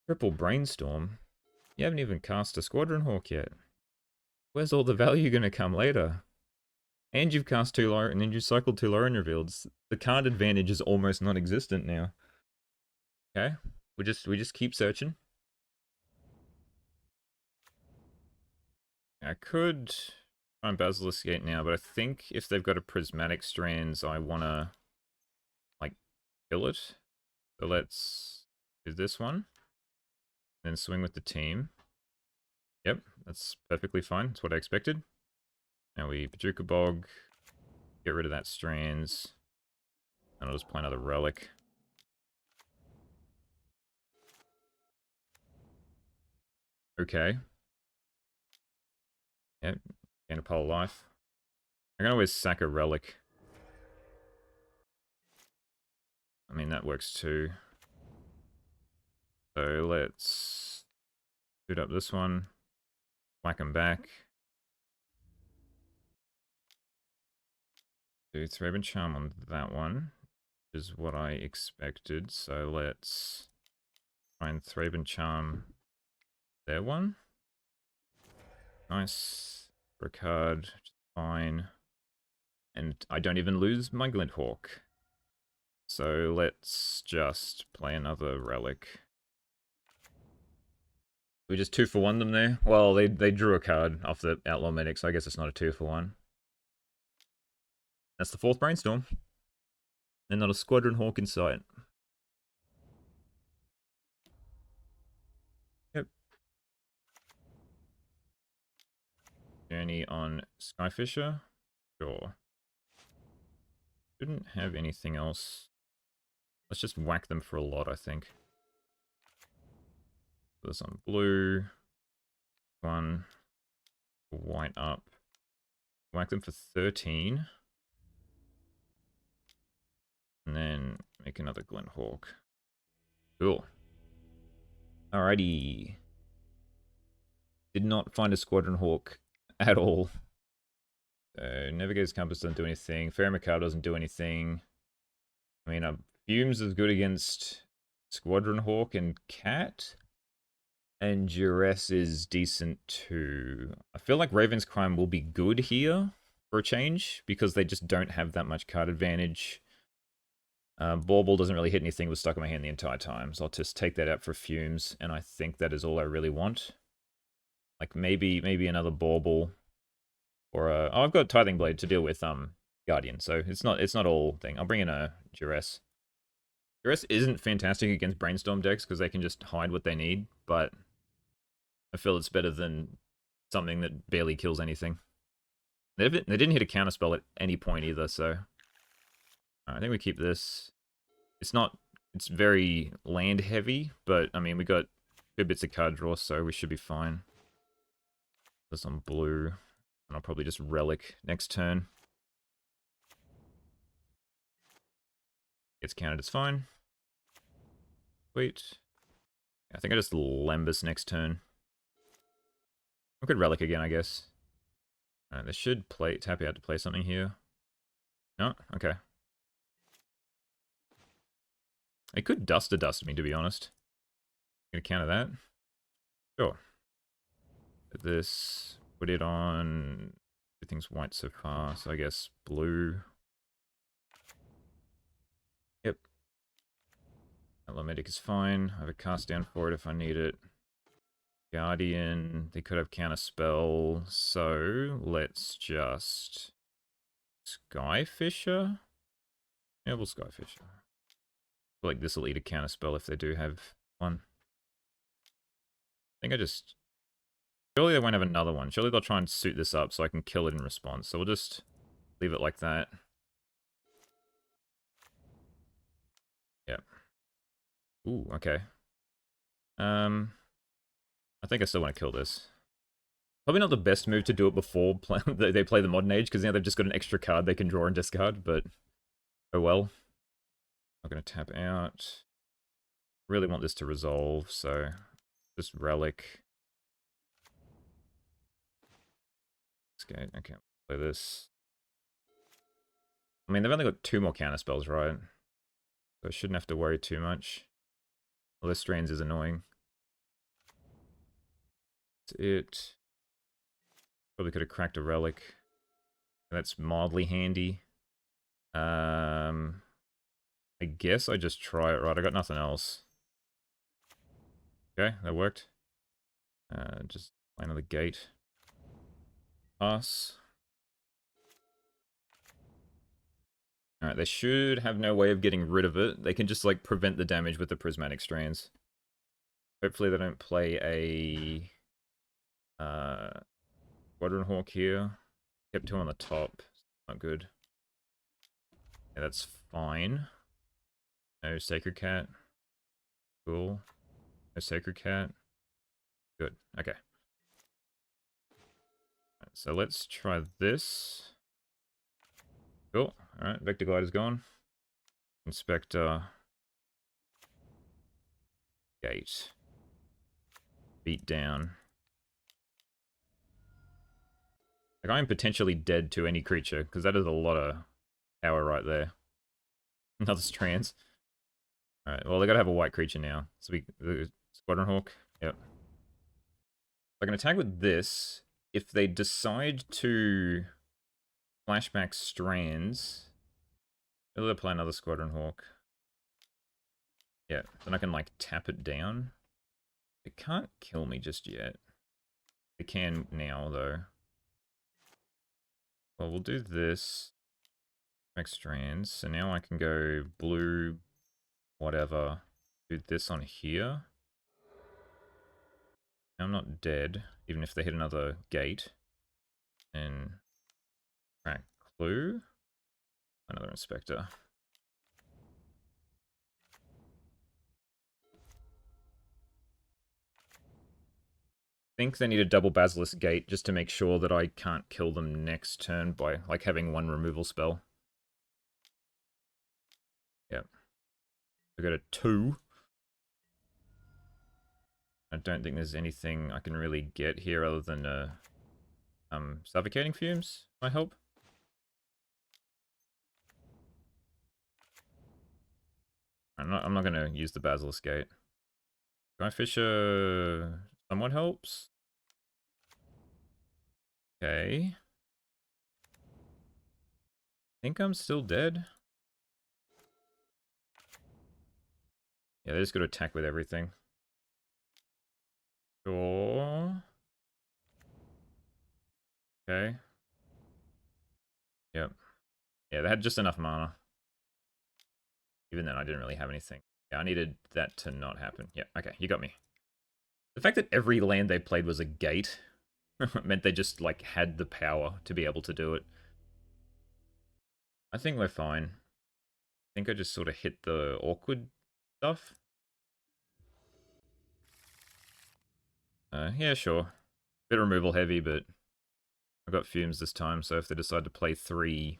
S1: Triple Brainstorm? You haven't even cast a Squadron Hawk yet. Where's all the value gonna come later? And you've cast 2 low, and then you cycled 2 low and revealed. The card advantage is almost non-existent now. Okay. We just keep searching. I could try and Basilisk Gate now, but I think if they've got a Prismatic Strands, I wanna like kill it. So let's do this one. Then swing with the team. Yep, that's perfectly fine. That's what I expected. Now we BWu Bog, get rid of that Strands, and I'll just play another Relic. Okay. Yep, gain a pile of life. I can always sack a Relic. I mean, that works too. So let's shoot up this one, whack him back. Do Thraben Charm on that one, which is what I expected. So let's try and Thraben Charm their one. Nice. For a card, fine. And I don't even lose my Glinthawk. So let's just play another Relic. We just 2-for-1 them there? Well, they drew a card off the Outlaw Medic, so I guess it's not a 2-for-1. That's the 4th Brainstorm. And not a Squadron Hawk in sight. Yep. Journey on Skyfisher? Sure. Shouldn't have anything else. Let's just whack them for a lot, I think. This on blue. 1. White up. Whack them for 13. And then make another Glinthawk. Cool. Alrighty. Did not find a Squadron Hawk at all. So Navigator's Compass doesn't do anything. Fairy Macabre doesn't do anything. I mean, Fumes is good against Squadron Hawk and Cat. And Duress is decent too. I feel like Raven's Crime will be good here for a change because they just don't have that much card advantage. Bauble doesn't really hit anything, was stuck in my hand the entire time, so I'll just take that out for Fumes, and I think that is all I really want. Like maybe another Bauble, or oh, I've got Tithing Blade to deal with Guardian, so it's not all thing. I'll bring in a Duress. Duress isn't fantastic against Brainstorm decks because they can just hide what they need, but I feel it's better than something that barely kills anything. They didn't hit a counterspell at any point either, so I think we keep this. It's very land heavy, but I mean, we got good bits of card draw, so we should be fine. This on blue, and I'll probably just Relic next turn. Gets counted, it's fine. Sweet. I think I just Lembus next turn. I could Relic again, I guess. Alright, they should tap out to play something here. No? Okay. They could Dust me, to be honest. Gonna counter that. Sure. Put this. Put it on. Everything's white so far, so I guess blue. Yep. Medic is fine. I have a cast down for it if I need it. Guardian. They could have counter spell, so let's just Skyfisher. Yeah, we'll Skyfisher. I feel like this will eat a counter spell if they do have one. I think I just... Surely they won't have another one. Surely they'll try and suit this up so I can kill it in response. So we'll just leave it like that. Yep. Ooh, okay. I think I still want to kill this. Probably not the best move to do it before they play the Modern Age, because now they've just got an extra card they can draw and discard, but oh well. I'm going to tap out. Really want this to resolve, so just Relic. Okay, play this. I mean, they've only got 2 more counter spells, right? So I shouldn't have to worry too much. Well, this Strands is annoying. That's it. Probably could have cracked a Relic. That's mildly handy. I guess I just try it, right? I got nothing else. Okay, that worked. Just play another gate. Pass. Alright, they should have no way of getting rid of it. They can just, like, prevent the damage with the Prismatic Strands. Hopefully they don't play a... Squadron Hawk here. Kept 2 on the top. Not good. Yeah, that's fine. No Sacred Cat. Cool. No Sacred Cat. Good. Okay. Right, so let's try this. Cool. Alright, Vector Glider's gone. Inspector. Gate. Beat down. Like, I am potentially dead to any creature, because that is a lot of power right there. Another Strands. Alright, well, they gotta have a white creature now. So the Squadron Hawk. Yep. I can attack with this. If they decide to flashback Strands, maybe they'll play another Squadron Hawk. Yeah, then I can, like, tap it down. It can't kill me just yet. It can now, though. Well, we'll do this. Make Strands. So now I can go blue, whatever. Do this on here. Now I'm not dead, even if they hit another gate. And crack clue. Another Inspector. I think they need a double Basilisk Gate just to make sure that I can't kill them next turn by, like, having 1 removal spell. Yep. We go to 2. I don't think there's anything I can really get here other than Suffocating Fumes, I hope. I'm not gonna use the Basilisk Gate. Skyfisher somewhat helps. Okay. I think I'm still dead. Yeah, they just got to attack with everything. Sure. Okay. Yep. Yeah, they had just enough mana. Even then, I didn't really have anything. Yeah, I needed that to not happen. Yeah, okay, you got me. The fact that every land they played was a gate meant they just, like, had the power to be able to do it. I think we're fine. I think I just sort of hit the awkward stuff. Yeah, sure. Bit removal heavy, but I got Fumes this time, so if they decide to play 3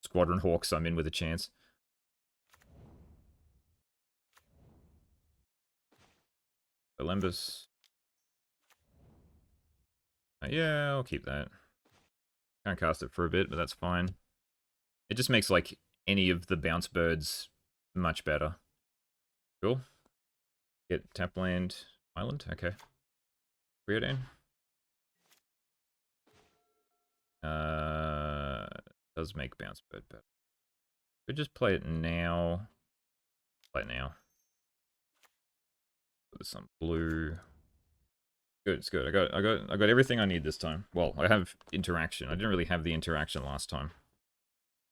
S1: Squadron Hawks, I'm in with a chance. Olympus. Yeah, I'll keep that. Can't cast it for a bit, but that's fine. It just makes, like, any of the bounce birds much better. Cool. Get tap land island. Okay. Cryogen. Does make bounce bird better. Could just play it now. Play it now. Put some blue. Good, it's good. I got everything I need this time. Well, I have interaction. I didn't really have the interaction last time.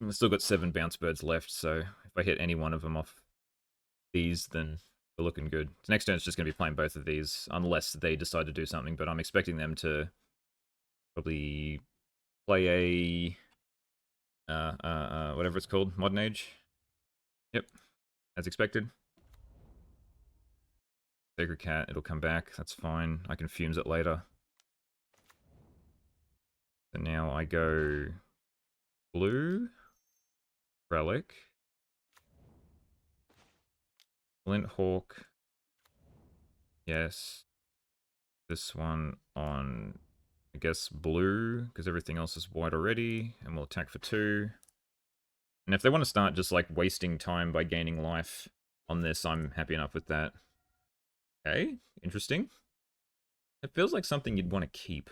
S1: I've still got 7 bounce birds left, so if I hit any one of them off these, then we're looking good. So next turn it's just going to be playing both of these, unless they decide to do something, but I'm expecting them to probably play a whatever it's called, Modern Age. Yep, as expected. Sacred Cat, it'll come back, that's fine. I can Fumes it later. So now I go blue, Relic, Glint Hawk, yes. This one on, I guess, blue, because everything else is white already, and we'll attack for 2. And if they want to start just, like, wasting time by gaining life on this, I'm happy enough with that. Okay, interesting. It feels like something you'd want to keep,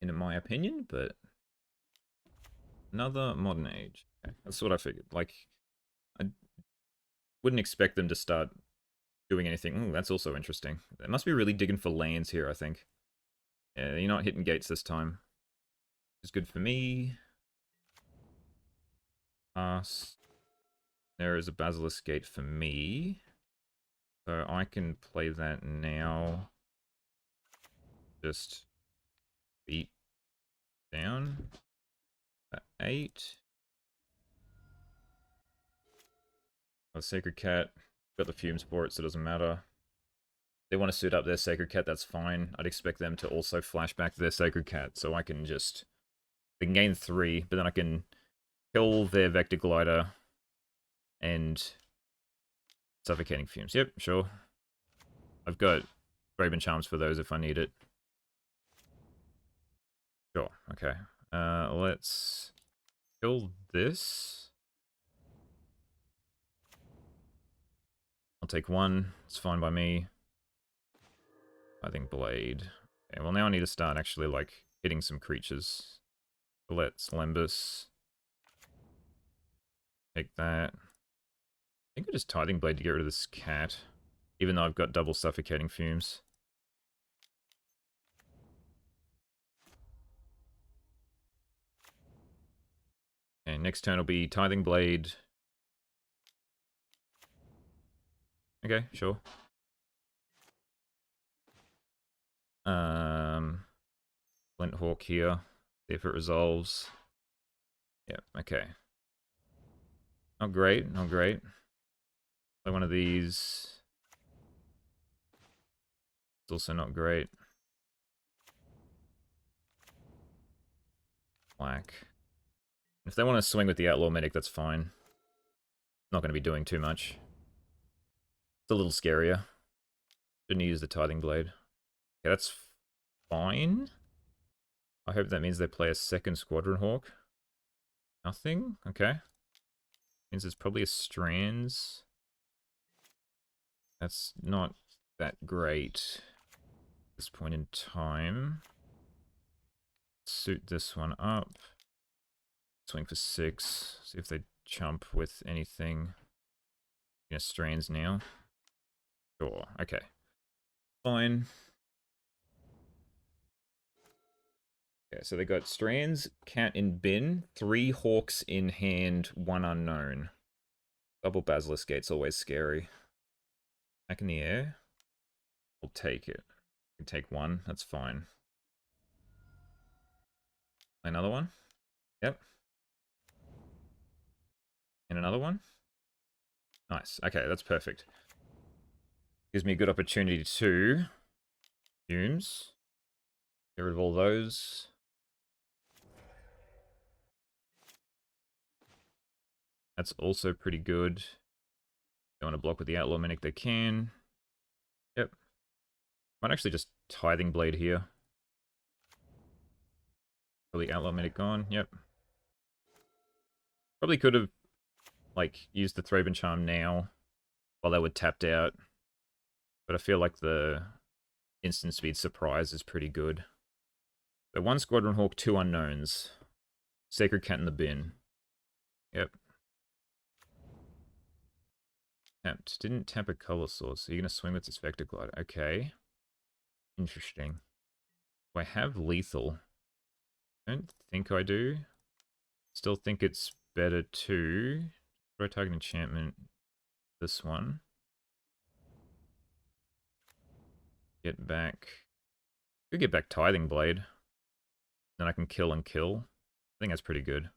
S1: in my opinion, but another Modern Age. Okay, that's what I figured. Like, I wouldn't expect them to start doing anything. Ooh, that's also interesting. They must be really digging for lands here, I think. Yeah, you're not hitting gates this time. It's good for me. Pass. There is a Basilisk Gate for me. So I can play that now. Just beat down. 8. A Sacred Cat. Got the Fumes for it, so it doesn't matter. They want to suit up their Sacred Cat, that's fine. I'd expect them to also flash back their Sacred Cat, so I can just... They can gain 3, but then I can kill their Vector Glider and Suffocating Fumes. Yep, sure. I've got Thraben Charms for those if I need it. Sure, okay. Let's kill this. I'll take 1. It's fine by me. I think Blade. Okay, well now I need to start actually, like, hitting some creatures. Let's Lembus. Take that. I think I just Tithing Blade to get rid of this cat. Even though I've got double Suffocating Fumes. Okay, next turn will be Tithing Blade. Okay, sure. Glint Hawk here. See if it resolves. Yeah, okay. Not great, not great. Play one of these. It's also not great. Black. If they want to swing with the Outlaw Medic, that's fine. Not going to be doing too much. It's a little scarier. Shouldn't use the Tithing Blade. Okay, that's fine. I hope that means they play a second Squadron Hawk. Nothing? Okay. Means it's probably a Strands. That's not that great. this point in time. Suit this one up. Swing for 6. See if they chump with anything. Strains now. Sure, okay. Fine. Okay, so they got Strands, Cat in bin, 3 Hawks in hand, 1 unknown. Double Basilisk Gate's always scary. Back in the air. We'll take it. We can take 1, that's fine. Another one? Yep. And another one? Nice. Okay, that's perfect. Gives me a good opportunity to fumes. Get rid of all those. That's also pretty good. They want to block with the Outlaw Mimic, they can. Yep. Might actually just Tithing Blade here. Probably Outlaw Mimic gone, yep. Probably could have, like, used the Thraben Charm now while they were tapped out. But I feel like the instant speed surprise is pretty good. So 1 Squadron Hawk, 2 unknowns. Sacred Cat in the bin. Yep. Tapped. Didn't tap a color source. So you're going to swing with this Vector Glider. Okay. Interesting. Do I have lethal? I don't think I do. Still think it's better to throw target enchantment. This one. Get back. Could get back Tithing Blade. Then I can kill and kill. I think that's pretty good.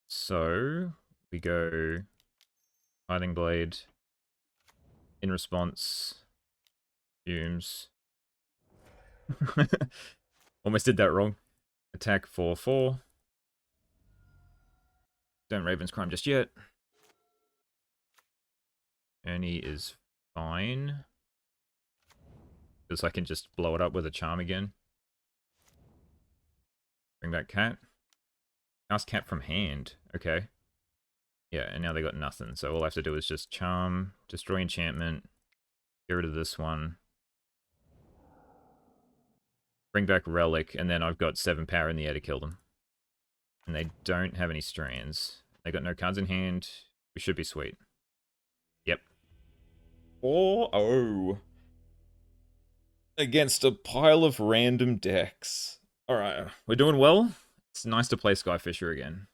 S1: So we go Tithing Blade. In response, fumes. Almost did that wrong. Attack 4/4. Don't Raven's Crime just yet. Ernie is fine. Because I can just blow it up with a charm again. Bring back Cat. Cast Cat from hand. Okay. Yeah, and now they got nothing. So all I have to do is just charm, destroy enchantment, get rid of this one. Bring back Relic, and then I've got 7 power in the air to kill them. And they don't have any strands. They got no cards in hand. We should be sweet. Yep. 4-0. Against a pile of random decks. Alright, we're doing well. It's nice to play Skyfisher again.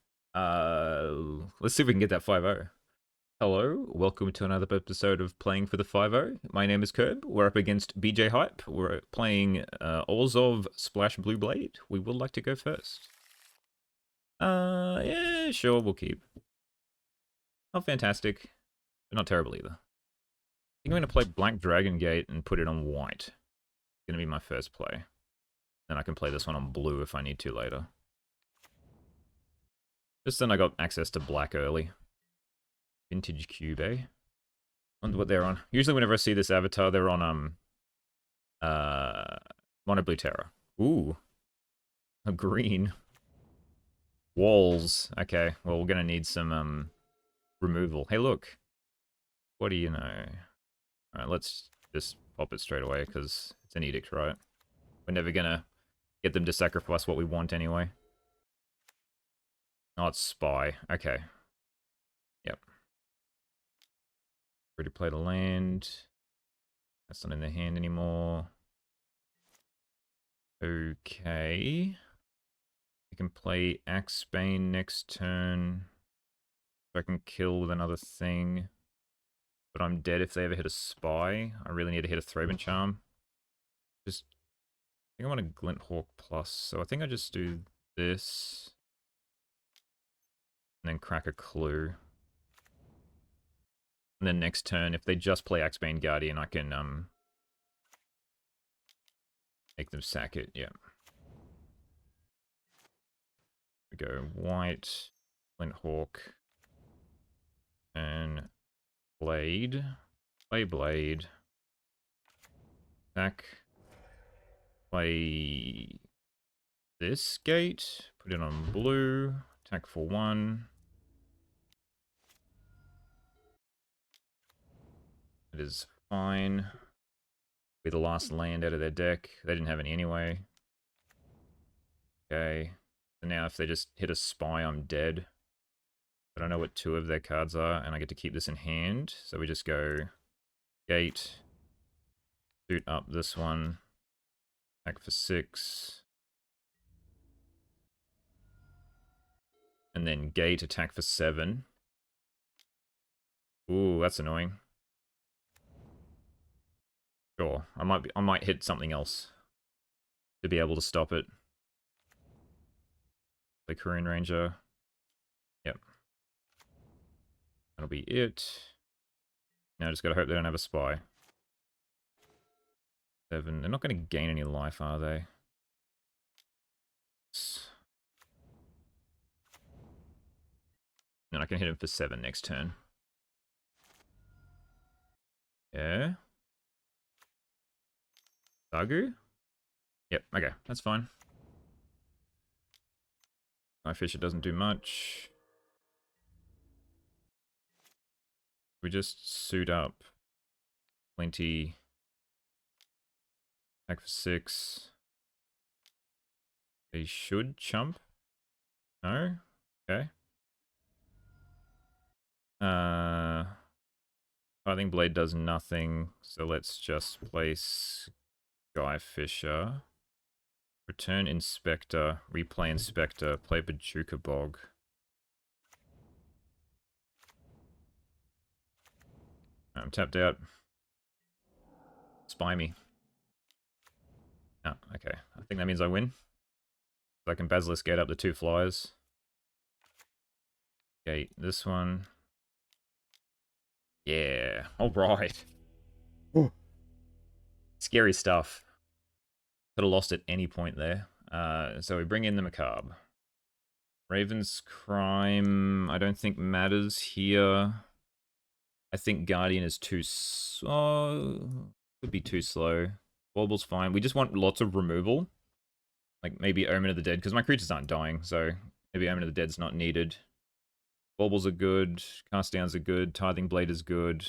S1: Let's see if we can get that 5-0. Hello, welcome to another episode of Playing for the 5-0. My name is Kirb. We're up against BJ Hype. We're playing Orzhov Splash Blue Blade. We would like to go first. Yeah, sure, we'll keep. Not fantastic, but not terrible either. I think I'm going to play Black Dragon Gate and put it on white. It's going to be my first play. Then I can play this one on blue if I need to later. Just then I got access to black early. Vintage Cube, eh? Wonder what they're on. Usually whenever I see this avatar, they're on, Mono Blue Terror. Ooh. A green. Walls. Okay, well, we're gonna need some, removal. Hey, look. What do you know? Alright, let's just pop it straight away, because it's an edict, right? We're never gonna get them to sacrifice what we want anyway. Oh, it's Spy. Okay. Yep. Already played a land. That's not in their hand anymore. Okay. We can play Axebane next turn. So I can kill with another thing. But I'm dead if they ever hit a Spy. I really need to hit a Thraben Charm. I think I want a Glint Hawk Plus. So I think I just do this. And then crack a Clue. And then next turn, if they just play Axebane Guardian, I can make them sack it. Yeah. We go white, Glint Hawk, and Blade. Play Blade. Attack. Play this gate. Put it on blue. Attack for 1. It is fine. Be the last land out of their deck. They didn't have any anyway. Okay. So now if they just hit a spy, I'm dead. I don't know what 2 of their cards are, and I get to keep this in hand. So we just go gate, suit up this one, attack for 6. And then gate, attack for 7. Ooh, that's annoying. Sure, I might hit something else to be able to stop it. The Korean Ranger. Yep. That'll be it. Now I just gotta hope they don't have a spy. 7. They're not gonna gain any life, are they? And I can hit him for 7 next turn. Yeah. Sagu? Yep, okay, that's fine. Skyfisher doesn't do much. We just suit up. Plenty. Attack for 6. They should chump. No? Okay. I think Blade does nothing, so let's just place Skyfisher. Return Inspector, replay Inspector, play BWu Bog. I'm tapped out. Spy me. Oh, okay. I think that means I win. So I can Basilisk Gate up the 2 flyers. Gate this one. Yeah. Alright. Scary stuff. Could have lost at any point there. So we bring in the Macabre. Raven's Crime, I don't think matters here. I think Guardian is too slow. Could be too slow. Warble's fine. We just want lots of removal. Like maybe Omen of the Dead, because my creatures aren't dying, so maybe Omen of the Dead's not needed. Baubles are good. Cast downs are good. Tithing Blade is good.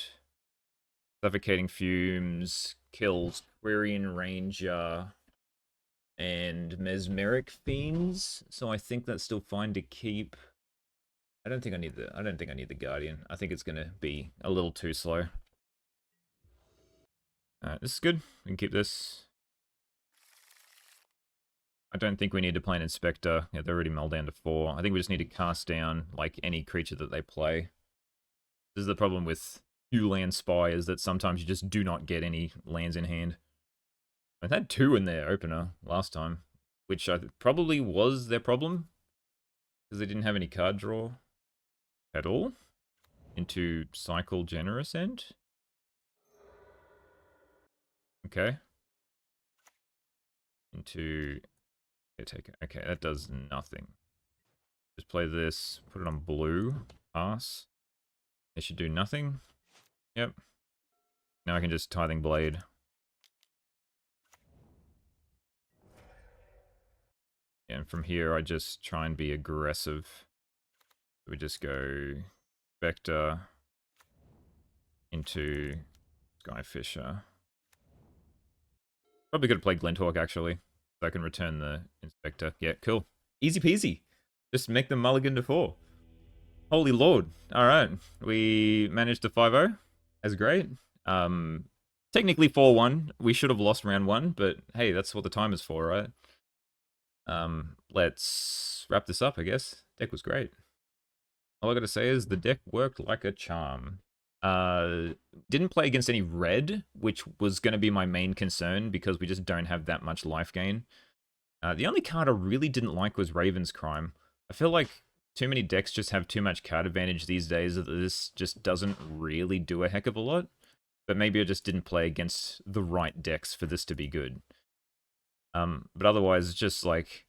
S1: Suffocating Fumes kills Quirion Ranger and Mesmeric Fiends, so I think that's still fine to keep. I don't think I need the Guardian. I think it's gonna be a little too slow. Alright, this is good. We can keep this. I don't think we need to play an Inspector. Yeah, they're already mulled down to 4. I think we just need to cast down like any creature that they play. This is the problem with few land spy, is that sometimes you just do not get any lands in hand. I had 2 in their opener last time, which probably was their problem, because they didn't have any card draw at all into Cycle Generous End. Okay. Into Caretaker. Okay, that does nothing. Just play this, put it on blue, pass. It should do nothing. Yep. Now I can just Tithing Blade. And from here, I just try and be aggressive. We just go Vector into Skyfisher. Probably could have played Glinthawk, actually. So I can return the Inspector. Yeah, cool. Easy peasy. Just make them mulligan to 4. Holy lord. Alright. We managed to 5-0. That's great. Technically 4-1. We should have lost round 1, but hey, that's what the time is for, right? Let's wrap this up, I guess. Deck was great. All I gotta say is the deck worked like a charm. Didn't play against any red, which was going to be my main concern because we just don't have that much life gain. The only card I really didn't like was Raven's Crime. I feel like too many decks just have too much card advantage these days that this just doesn't really do a heck of a lot. But maybe I just didn't play against the right decks for this to be good. But otherwise, it's just like,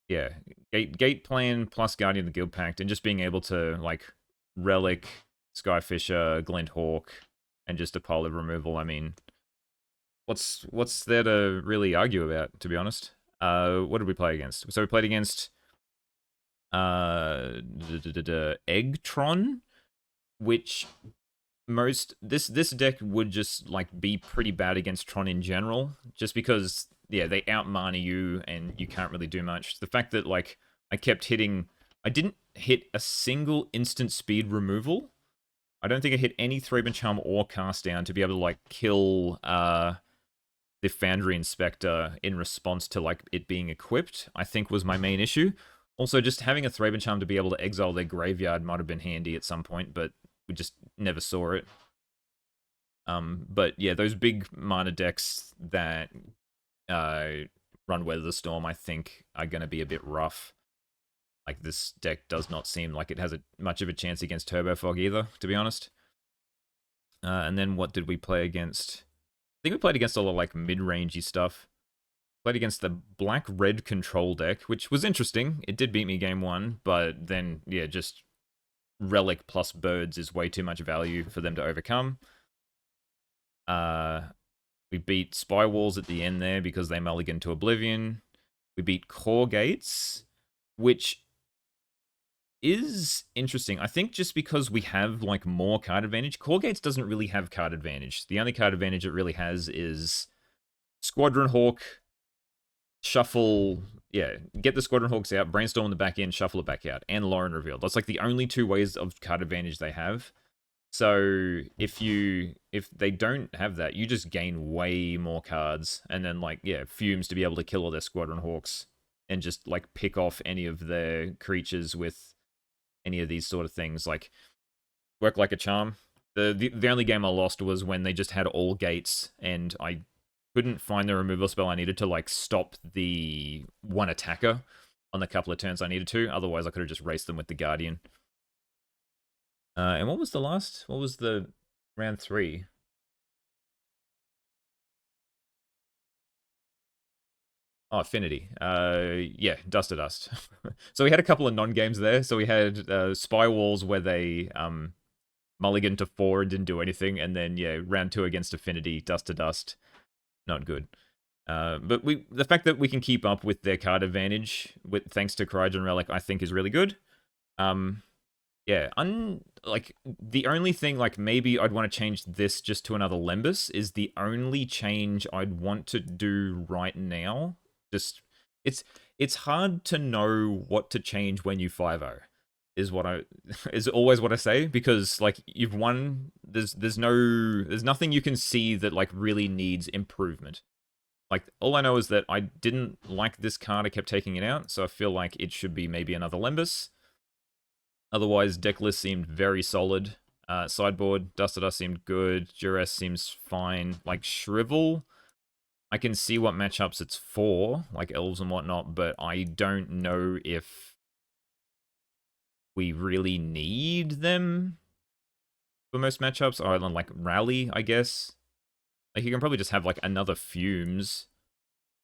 S1: yeah, gate plan plus Guardian of the Guild Pact and just being able to like Relic, Skyfisher, Glinthawk, and just a pile of removal. I mean, what's there to really argue about, to be honest? What did we play against? So we played against Egg Tron, which this deck would just like be pretty bad against Tron in general, just because yeah, they out mana you and you can't really do much. The fact that like I didn't hit a single instant speed removal. I don't think I hit any Thraben Charm or Cast Down to be able to like kill the Foundry Inspector in response to like it being equipped, I think was my main issue. Also, just having a Thraben Charm to be able to exile their graveyard might have been handy at some point, but we just never saw it. But yeah, those big mana decks that run Weather the Storm, I think, are going to be a bit rough. Like, this deck does not seem like it has much of a chance against Turbo Fog either, to be honest. And then what did we play against? I think we played against a lot of like mid-rangey stuff. Played against the black-red control deck, which was interesting. It did beat me game one, but then, yeah, just Relic plus birds is way too much value for them to overcome. We beat Spy Walls at the end there because they mulliganed to Oblivion. We beat Cawgates, which is interesting. I think just because we have like more card advantage, Cawgates doesn't really have card advantage. The only card advantage it really has is Squadron Hawk, shuffle, yeah, get the Squadron Hawks out, brainstorm in the back end, shuffle it back out, and Lauren revealed. That's like the only two ways of card advantage they have. So if they don't have that, you just gain way more cards, and then like yeah, Fumes to be able to kill all their Squadron Hawks and just like pick off any of their creatures with any of these sort of things. Like work like a charm. The only game I lost was when they just had all gates and I couldn't find the removal spell I needed to like stop the one attacker on the couple of turns I needed to. Otherwise, I could have just raced them with the Guardian. And what was the last? What was the round 3? Oh, Affinity. Yeah, Dust to Dust. So we had a couple of non-games there. So we had Spy Walls where they mulligan to 4 and didn't do anything. And then, yeah, round 2 against Affinity, Dust to Dust. Not good. But the fact that we can keep up with their card advantage thanks to Cryogen Relic, I think is really good. Yeah, like the only thing, like maybe I'd want to change this just to another Lembus is the only change I'd want to do right now. Just it's hard to know what to change when you 5-0 is always what I say, because like you've won, there's nothing you can see that like really needs improvement. Like all I know is that I didn't like this card, I kept taking it out, so I feel like it should be maybe another Lembus. Otherwise, deck list seemed very solid. Sideboard, Dust to Dust seemed good. Duress seems fine. Like Shrivel, I can see what matchups it's for, like Elves and whatnot, but I don't know if we really need them for most matchups. Or like Rally, I guess. Like you can probably just have like another Fumes.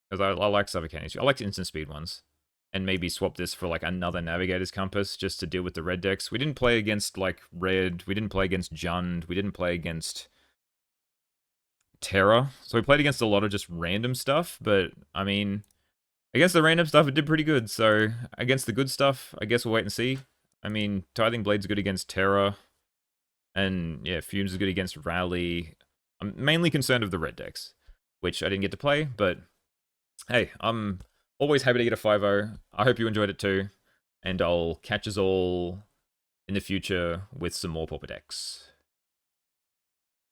S1: Because I like Suffocating. I like instant speed ones. And maybe swap this for like another Navigator's Compass just to deal with the red decks. We didn't play against like red. We didn't play against Jund. We didn't play against Terra. So we played against a lot of just random stuff. But I mean, against the random stuff, it did pretty good. So against the good stuff, I guess we'll wait and see. I mean, Tithing Blade's good against Terra. And yeah, Fumes is good against Rally. I'm mainly concerned of the red decks, which I didn't get to play. But hey, I'm always happy to get a 5-0. I hope you enjoyed it too. And I'll catch us all in the future with some more Pauper decks.